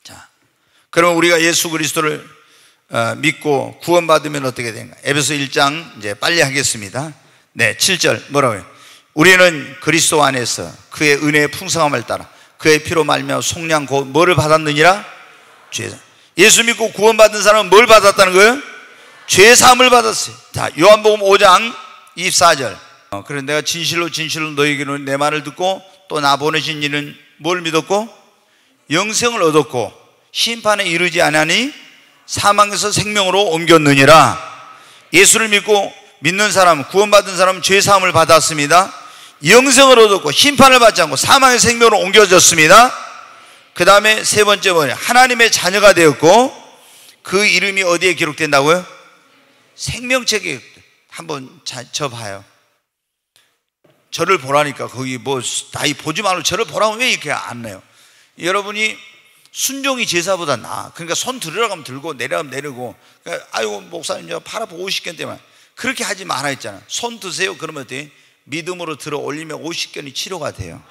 자, 그럼 우리가 예수 그리스도를 믿고 구원받으면 어떻게 되는가? 에베소 1장 이제 빨리 하겠습니다. 네, 7절 뭐라고요? 우리는 그리스도 안에서 그의 은혜의 풍성함을 따라 그의 피로 말미암아 속량 곧 뭐를 받았느니라? 죄. 예수 믿고 구원받은 사람은 뭘 받았다는 거예요? 죄사함을 받았어요. 자, 요한복음 5장 24절. 그래 내가 진실로 진실로 너희에게는 내 말을 듣고 또 나 보내신 이는 뭘 믿었고? 영생을 얻었고 심판에 이르지 아니하니 사망에서 생명으로 옮겼느니라. 예수를 믿는 사람, 구원받은 사람은 죄사함을 받았습니다. 영생을 얻었고 심판을 받지 않고 사망의 생명으로 옮겨졌습니다. 그 다음에 세 번째 뭐냐, 하나님의 자녀가 되었고 그 이름이 어디에 기록된다고요? 생명책에. 한번 저 봐요. 저를 보라니까 거기 뭐 나이 보지 말고 저를 보라고 왜 이렇게 안 내요? 여러분이 순종이 제사보다 나아. 그러니까 손 들으라고 하면 들고 내려가면 내리고, 그러니까 아이고 목사님 저 팔 아파 50견 때문에 그렇게 하지 말아 했잖아. 손 드세요. 그러면 어때? 믿음으로 들어 올리면 50견이 치료가 돼요.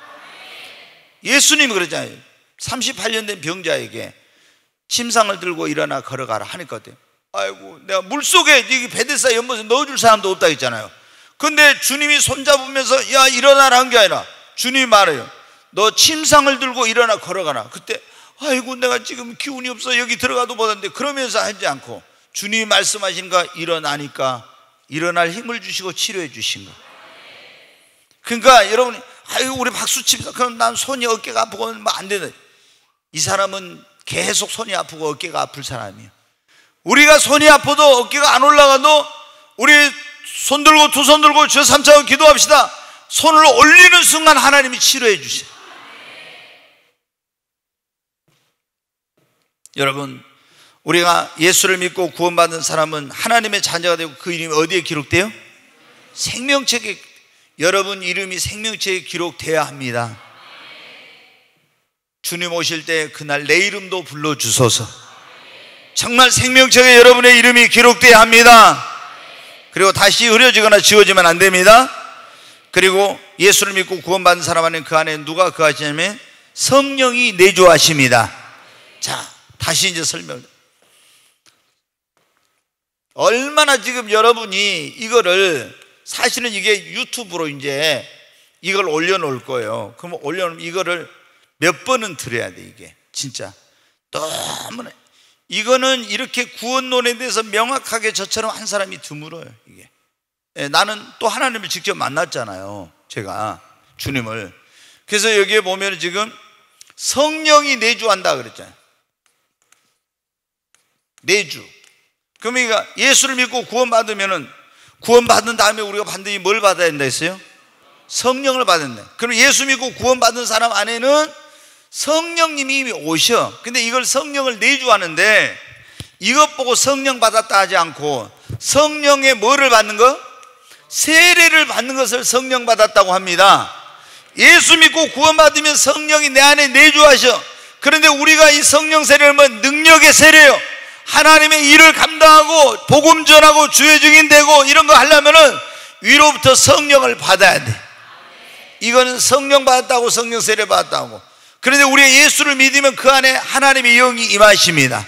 예수님이 그랬잖아요. 38년 된 병자에게 침상을 들고 일어나 걸어가라 하니까 어때요? 아이고 내가 물속에 베데스다 연못에 넣어줄 사람도 없다 했잖아요. 근데 주님이 손잡으면서 야 일어나라 한 게 아니라 주님이 말해요. 너 침상을 들고 일어나 걸어가라. 그때 아이고 내가 지금 기운이 없어 여기 들어가도 못하는데 그러면서 하지 않고 주님이 말씀하신가 일어나니까 일어날 힘을 주시고 치료해 주신 거예요. 그러니까 여러분이 아이고 우리 박수 칩시다. 그럼 난 손이 어깨가 아프고 뭐 안 되는, 이 사람은 계속 손이 아프고 어깨가 아플 사람이에요. 우리가 손이 아파도 어깨가 안 올라가도 우리 손 들고 두 손 들고 저 삼차원 기도합시다. 손을 올리는 순간 하나님이 치료해 주세요. 여러분, 우리가 예수를 믿고 구원받은 사람은 하나님의 자녀가 되고 그 이름이 어디에 기록돼요? 생명책에. 여러분 이름이 생명책에 기록돼야 합니다. 주님 오실 때 그날 내 이름도 불러주소서. 정말 생명책에 여러분의 이름이 기록돼야 합니다. 그리고 다시 흐려지거나 지워지면 안 됩니다. 그리고 예수를 믿고 구원받은 사람 안에 그 안에 누가 거하시냐면 성령이 내주하십니다. 자, 다시 이제 설명. 얼마나 지금 여러분이 이거를, 사실은 이게 유튜브로 이제 이걸 올려놓을 거예요. 그럼 올려놓으면 이거를 몇 번은 들어야 돼. 이게 진짜 너무나, 이거는 이렇게 구원론에 대해서 명확하게 저처럼 한 사람이 드물어요. 이게 나는 또 하나님을 직접 만났잖아요. 제가 주님을. 그래서 여기에 보면 지금 성령이 내주한다 그랬잖아요. 내주. 그러니까 예수를 믿고 구원받으면은, 구원받은 다음에 우리가 반드시 뭘 받아야 된다 했어요? 성령을 받았네. 그럼 예수 믿고 구원받은 사람 안에는 성령님이 이미 오셔. 근데 이걸 성령을 내주하는데, 이것 보고 성령 받았다 하지 않고 성령의 뭐를 받는 거? 세례를 받는 것을 성령 받았다고 합니다. 예수 믿고 구원받으면 성령이 내 안에 내주하셔. 그런데 우리가 이 성령 세례를 뭐 능력의 세례요, 하나님의 일을 감당하고 복음 전하고 주의 증인 되고 이런 거 하려면은 위로부터 성령을 받아야 돼. 이거는 성령 받았다고, 성령 세례 받았다고. 그런데 우리가 예수를 믿으면 그 안에 하나님의 영이 임하십니다.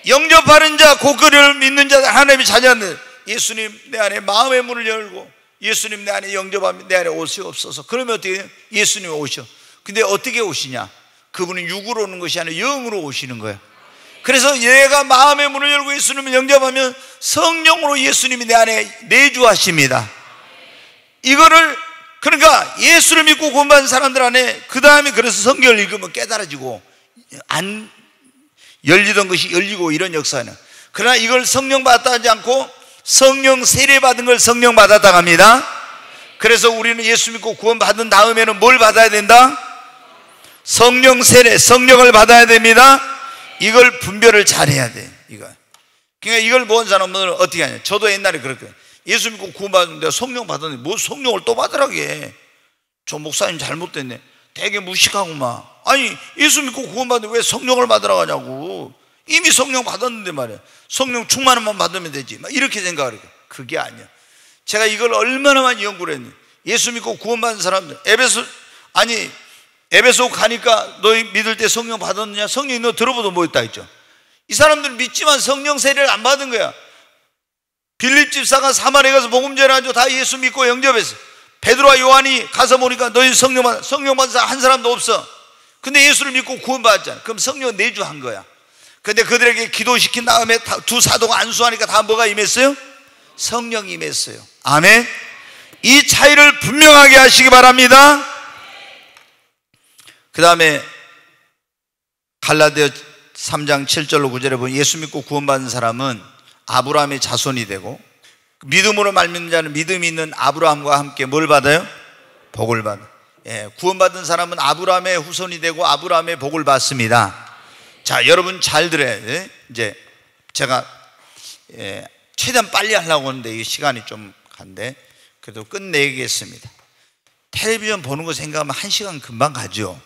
영접하는 자, 곧 그를 믿는 자, 하나님의 자녀들, 예수님 내 안에 마음의 문을 열고 예수님 내 안에 영접하면 내 안에 오시옵소서. 그러면 어떻게 해요? 예수님이 오셔. 근데 어떻게 오시냐? 그분은 육으로 오는 것이 아니라 영으로 오시는 거예요. 그래서 얘가 마음의 문을 열고 예수님을 영접하면 성령으로 예수님이 내 안에 내주하십니다. 이거를, 그러니까 예수를 믿고 구원받은 사람들 안에 그 다음에 그래서 성경을 읽으면 깨달아지고 안 열리던 것이 열리고 이런 역사는. 그러나 이걸 성령 받았다 하지 않고 성령 세례 받은 걸 성령 받았다 합니다. 그래서 우리는 예수 믿고 구원받은 다음에는 뭘 받아야 된다? 성령 세례, 성령을 받아야 됩니다. 이걸 분별을 잘해야 돼. 그러니까 이걸 모은 사람은 어떻게 하냐? 저도 옛날에 그랬거든요. 예수 믿고 구원받았는데 성령 받았는데 뭐 성령을 또 받으라게. 저 목사님 잘못됐네. 되게 무식하고 막. 아니 예수 믿고 구원받는데 왜 성령을 받으라고 하냐고. 이미 성령 받았는데 말이야. 성령 충만함만 받으면 되지. 막 이렇게 생각을 해요. 그게 아니야. 제가 이걸 얼마나 많이 연구를 했니. 예수 믿고 구원받은 사람들, 에베소 가니까 너희 믿을 때 성령 받았느냐? 성령이 너 들어보도 뭐 있다 했죠. 이 사람들은 믿지만 성령 세례를 안 받은 거야. 빌립 집사가 사마리아에 가서 복음 전해가지고 다 예수 믿고 영접했어. 베드로와 요한이 가서 보니까 너희 성령 받은 사람 한 사람도 없어. 근데 예수를 믿고 구원받았잖아. 그럼 성령 내주한 거야. 근데 그들에게 기도시킨 다음에 두 사도가 안수하니까 다 뭐가 임했어요? 성령이 임했어요. 아멘. 이 차이를 분명하게 하시기 바랍니다. 그 다음에 갈라디아 3장 7절로 9절에 보면 예수 믿고 구원받은 사람은 아브라함의 자손이 되고 믿음으로 말미암는 자는 믿음이 있는 아브라함과 함께 뭘 받아요? 복을 받아요. 구원받은 사람은 아브라함의 후손이 되고 아브라함의 복을 받습니다. 자, 여러분 잘 들어야 돼. 이제 제가 최대한 빨리 하려고 하는데 이 시간이 좀 간데 그래도 끝내겠습니다. 텔레비전 보는 거 생각하면 1시간 금방 가죠.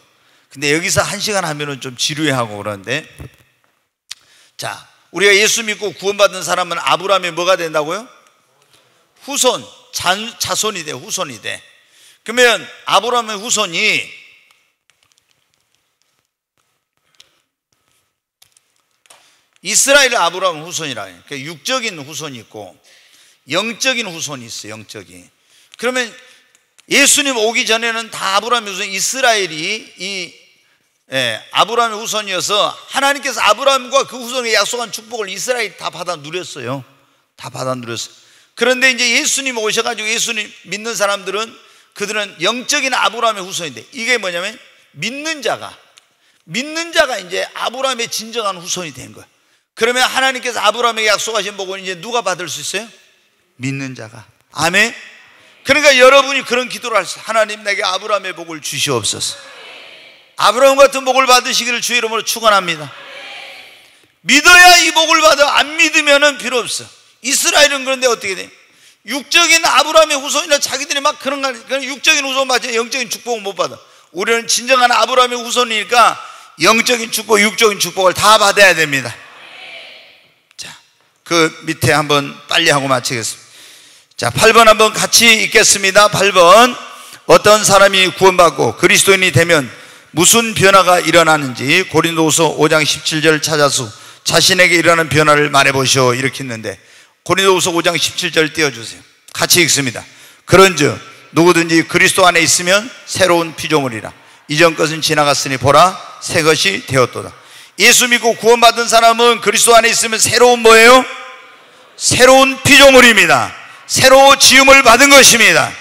근데 여기서 1시간 하면은 좀 지루해하고 그러는데, 자, 우리가 예수 믿고 구원받은 사람은 아브라함의 뭐가 된다고요? 후손, 자손이 돼, 후손이 돼. 그러면 아브라함의 후손이 이스라엘 아브라함 후손이라 해요. 그러니까 육적인 후손이 있고 영적인 후손이 있어요. 영적인. 그러면 예수님 오기 전에는 다 아브라함의 후손, 이스라엘이 아브라함의 후손이어서 하나님께서 아브라함과 그 후손에 약속한 축복을 이스라엘이 다 받아 누렸어요. 다 받아 누렸어요. 그런데 이제 예수님 오셔가지고 예수님 믿는 사람들은 그들은 영적인 아브라함의 후손인데, 이게 뭐냐면 믿는 자가 이제 아브라함의 진정한 후손이 된 거예요. 그러면 하나님께서 아브라함에게 약속하신 복은 이제 누가 받을 수 있어요? 믿는 자가. 아멘. 그러니까 여러분이 그런 기도를 하세요. 하나님, 내게 아브라함의 복을 주시옵소서. 아브라함 같은 복을 받으시기를 주의 이름으로 축원합니다. 믿어야 이 복을 받아. 안 믿으면은 필요 없어. 이스라엘은 그런데 어떻게 돼? 육적인 아브라함의 후손이나 자기들이 막 그런 육적인 후손 받지 영적인 축복을 못 받아. 우리는 진정한 아브라함의 후손이니까 영적인 축복, 육적인 축복을 다 받아야 됩니다. 자, 그 밑에 한번 빨리 하고 마치겠습니다. 자, 8번 한번 같이 읽겠습니다. 8번. 어떤 사람이 구원받고 그리스도인이 되면 무슨 변화가 일어나는지 고린도후서 5장 17절 찾아서 자신에게 일어나는 변화를 말해보시오, 이렇게 했는데 고린도후서 5장 17절 띄워주세요. 같이 읽습니다. 그런즉 누구든지 그리스도 안에 있으면 새로운 피조물이라. 이전 것은 지나갔으니 보라 새 것이 되었도다. 예수 믿고 구원받은 사람은 그리스도 안에 있으면 새로운 뭐예요? 새로운 피조물입니다. 새로 지음을 받은 것입니다.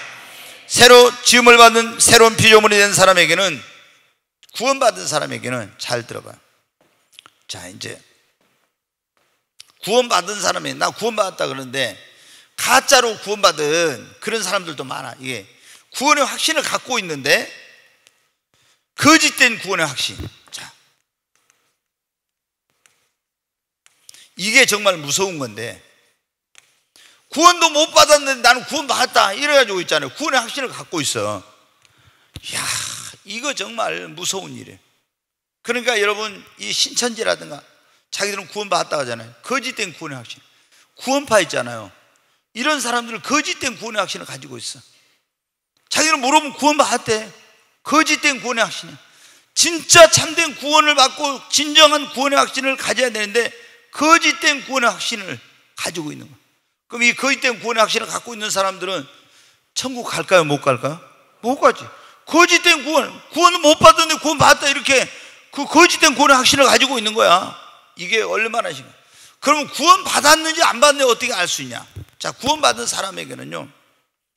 새로 지음을 받은 새로운 피조물이 된 사람에게는, 구원받은 사람에게는, 잘 들어봐요. 자, 이제 구원받은 사람이, 나 구원받았다 그러는데 가짜로 구원받은 그런 사람들도 많아. 이게 구원의 확신을 갖고 있는데 거짓된 구원의 확신. 자, 이게 정말 무서운 건데, 구원도 못 받았는데 나는 구원받았다 이래가지고 있잖아요. 구원의 확신을 갖고 있어. 이야, 이거 정말 무서운 일이에요. 그러니까 여러분, 이 신천지라든가 자기들은 구원받았다 하잖아요. 거짓된 구원의 확신. 구원파 있잖아요. 이런 사람들은 거짓된 구원의 확신을 가지고 있어. 자기들은 물어보면 구원받았대. 거짓된 구원의 확신이야. 진짜 참된 구원을 받고 진정한 구원의 확신을 가져야 되는데 거짓된 구원의 확신을 가지고 있는 거야. 그럼 이 거짓된 구원의 확신을 갖고 있는 사람들은 천국 갈까요? 못 갈까요? 못 가지. 거짓된 구원은 못 받았는데 구원 받았다, 이렇게 그 거짓된 구원의 확신을 가지고 있는 거야. 이게 얼마나 심해. 그러면 구원 받았는지 안 받는지 어떻게 알 수 있냐? 자, 구원받은 사람에게는요,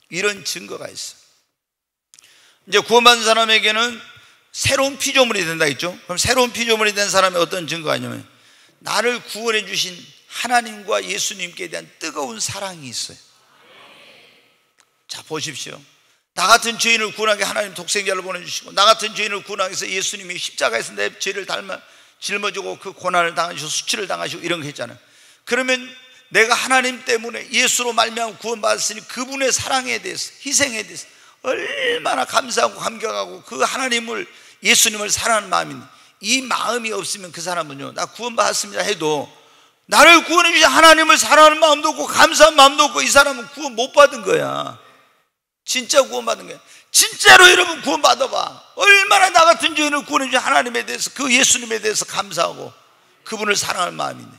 이런 증거가 있어. 이제 구원받은 사람에게는 새로운 피조물이 된다 했죠. 그럼 새로운 피조물이 된 사람의 어떤 증거가 있냐면, 나를 구원해 주신 하나님과 예수님께 대한 뜨거운 사랑이 있어요. 자, 보십시오. 나 같은 죄인을 구원하게 하나님 독생자를 보내주시고, 나 같은 죄인을 구원하기 위해서 예수님이 십자가에서 내 죄를 짊어지고 그 고난을 당하시고 수치를 당하시고 이런 거 했잖아요. 그러면 내가 하나님 때문에 예수로 말미암아 구원받았으니 그분의 사랑에 대해서, 희생에 대해서 얼마나 감사하고 감격하고 그 하나님을, 예수님을 사랑하는 마음인데, 이 마음이 없으면 그 사람은요, 나 구원받았습니다 해도 나를 구원해 주신 하나님을 사랑하는 마음도 없고 감사한 마음도 없고, 이 사람은 구원 못 받은 거야. 진짜 구원받은 거야. 진짜로 여러분 구원 받아봐. 얼마나 나 같은 죄인을 구원해 주신 하나님에 대해서, 그 예수님에 대해서 감사하고 그분을 사랑하는 마음인데,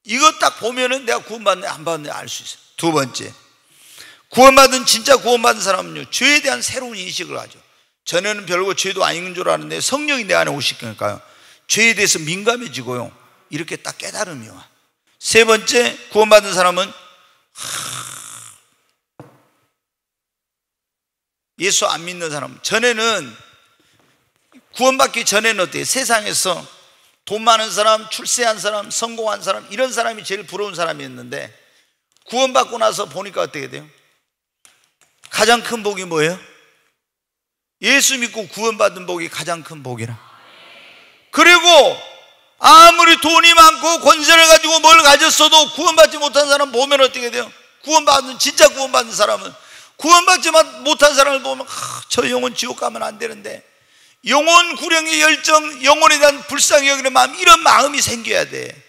이거 딱 보면은 내가 구원받네 안 받네 알 수 있어요. 두 번째, 구원받은, 진짜 구원받은 사람은요, 죄에 대한 새로운 인식을 하죠. 전에는 별거 죄도 아닌 줄 알았는데 성령이 내 안에 오시니까요, 죄에 대해서 민감해지고요, 이렇게 딱 깨달음이 와. 세 번째, 구원받은 사람은 예수 안 믿는 사람, 전에는, 구원받기 전에는 어때요? 세상에서 돈 많은 사람, 출세한 사람, 성공한 사람, 이런 사람이 제일 부러운 사람이었는데 구원받고 나서 보니까 어떻게 돼요? 가장 큰 복이 뭐예요? 예수 믿고 구원받은 복이 가장 큰 복이라. 그리고 아무리 돈이 많고 권세를 가지고 뭘 가졌어도 구원받지 못한 사람 보면 어떻게 돼요? 진짜 구원받은 사람은, 구원받지 못한 사람을 보면 저 영혼 지옥 가면 안 되는데, 영혼 구령의 열정, 영혼에 대한 불쌍히 여기는 마음, 이런 마음이 생겨야 돼.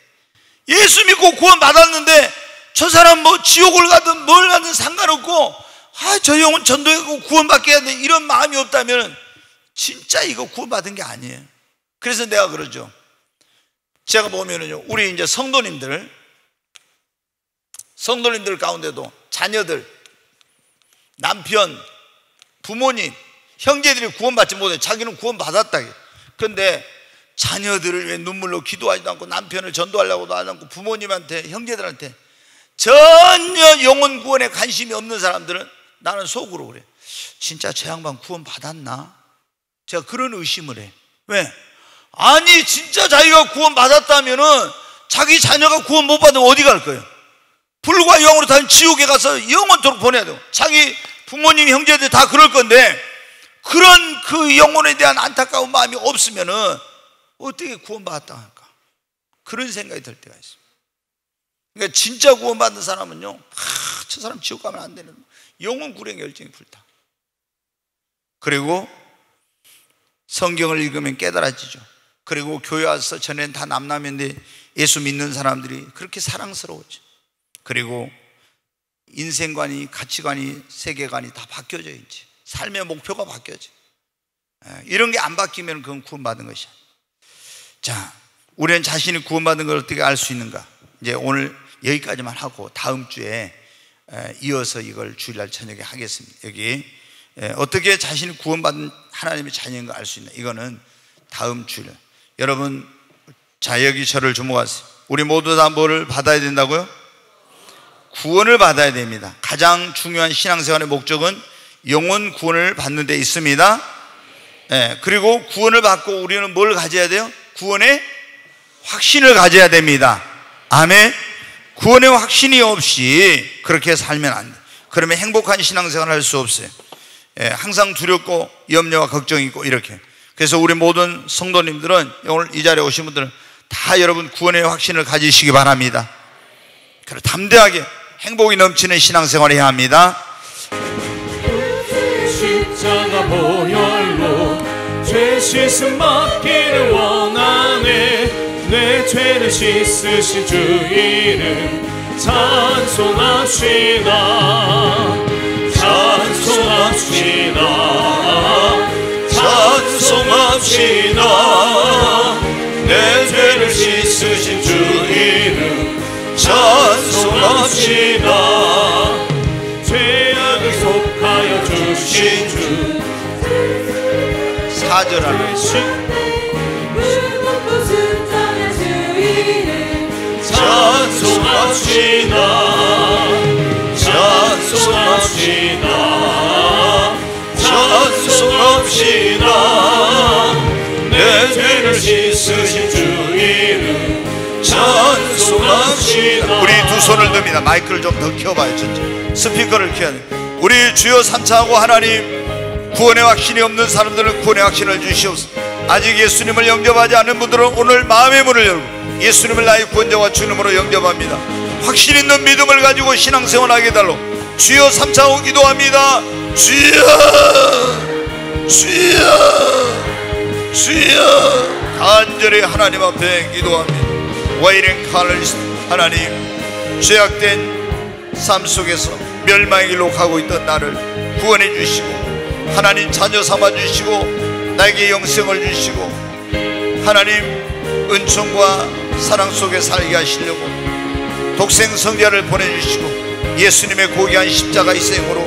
예수 믿고 구원받았는데 저 사람 뭐 지옥을 가든 뭘 가든 상관없고 저 영혼 전도하고 구원받게 해야 돼, 이런 마음이 없다면 진짜 이거 구원받은 게 아니에요. 그래서 내가 그러죠. 제가 보면은요, 우리 이제 성도님들 가운데도 자녀들, 남편, 부모님, 형제들이 구원받지 못해. 자기는 구원받았다. 그런데 자녀들을 왜 눈물로 기도하지도 않고, 남편을 전도하려고도 안 하고, 부모님한테, 형제들한테 전혀 영혼 구원에 관심이 없는 사람들은 나는 속으로 그래. 진짜 저 양반 구원받았나? 제가 그런 의심을 해. 왜? 아니 진짜 자기가 구원받았다면은 자기 자녀가 구원 못 받으면 어디 갈 거예요? 불과 영으로 다니는 지옥에 가서 영원토록 보내야 돼요. 자기 부모님, 형제들 다 그럴 건데, 그런 그 영혼에 대한 안타까운 마음이 없으면은 어떻게 구원받았다 할까? 그런 생각이 들 때가 있어요. 그러니까 진짜 구원받는 사람은요, 저 사람 지옥 가면 안 되는, 영혼 구령의 열정이 불타. 그리고 성경을 읽으면 깨달아지죠. 그리고 교회 와서 전에는 다 남남인데 예수 믿는 사람들이 그렇게 사랑스러워져. 그리고 인생관이, 가치관이, 세계관이 다 바뀌어져. 이제 삶의 목표가 바뀌어져. 이런 게 안 바뀌면 그건 구원받은 것이야. 자, 우리는 자신이 구원받은 걸 어떻게 알 수 있는가? 이제 오늘 여기까지만 하고 다음 주에 이어서 이걸 주일날 저녁에 하겠습니다. 여기 어떻게 자신이 구원받은 하나님의 자녀인 걸 알 수 있나? 이거는 다음 주일. 여러분, 자, 여기 저를 주목하세요. 우리 모두 다 뭐를 받아야 된다고요? 구원을 받아야 됩니다. 가장 중요한 신앙생활의 목적은 영혼 구원을 받는 데 있습니다. 그리고 구원을 받고 우리는 뭘 가져야 돼요? 구원의 확신을 가져야 됩니다. 아멘. 구원의 확신이 없이 그렇게 살면 안 돼. 그러면 행복한 신앙생활을 할 수 없어요. 항상 두렵고 염려와 걱정이 있고 이렇게. 그래서 우리 모든 성도님들은, 오늘 이 자리에 오신 분들은 다 여러분 구원의 확신을 가지시기 바랍니다. 그리고 담대하게 행복이 넘치는 신앙생활을 해야 합니다. 십자가 보혈로 죄 씻음 받기를 원하네. 내 죄를 씻으신 주 이름 찬송합시다. 찬송합시다. 찬송합시다. 내 죄를 씻으신 주 이름 찬송합시다. 죄악을 속하여 주신 주 4절 하나. 찬송합시다. 찬송합시다. 찬송합시다. 내 죄를 씻으신 주 이름 찬송합시다. 우리 두 손을 듭니다. 마이크를 좀 더 켜봐요. 진짜 스피커를 켜야 돼. 우리 주여 삼차하고 하나님, 구원의 확신이 없는 사람들은 구원의 확신을 주시옵소서. 아직 예수님을 영접하지 않은 분들은 오늘 마음의 문을 열고 예수님을 나의 구원자와 주님으로 영접합니다. 확신 있는 믿음을 가지고 신앙생활하게 해달라고 주여 삼차하고 기도합니다. 주여, 주여, 주여. 간절히 하나님 앞에 기도합니다. 와이렌 칼리스트 하나님, 죄악된 삶 속에서 멸망의 길로 가고 있던 나를 구원해 주시고, 하나님 자녀 삼아 주시고, 나에게 영생을 주시고, 하나님 은총과 사랑 속에 살게 하시려고 독생 성자를 보내주시고 예수님의 고귀한 십자가 희생으로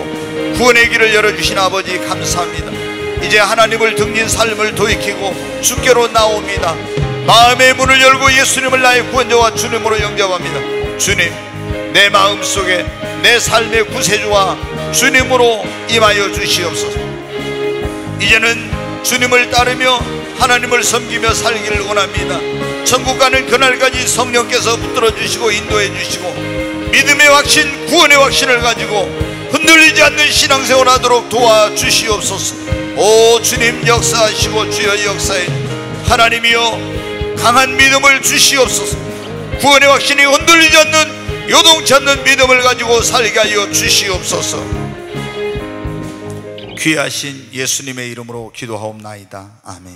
구원의 길을 열어주신 아버지 감사합니다. 이제 하나님을 등진 삶을 돌이키고 주께로 나옵니다. 마음의 문을 열고 예수님을 나의 구원자와 주님으로 영접합니다. 주님, 내 마음속에 내 삶의 구세주와 주님으로 임하여 주시옵소서. 이제는 주님을 따르며 하나님을 섬기며 살기를 원합니다. 천국 가는 그날까지 성령께서 붙들어 주시고 인도해 주시고 믿음의 확신, 구원의 확신을 가지고 흔들리지 않는 신앙생활 하도록 도와주시옵소서. 오 주님 역사하시고 주여 역사해 하나님이여 강한 믿음을 주시옵소서. 구원의 확신이 흔들리지 않는 요동치 않는 믿음을 가지고 살게 하여 주시옵소서. 귀하신 예수님의 이름으로 기도하옵나이다. 아멘.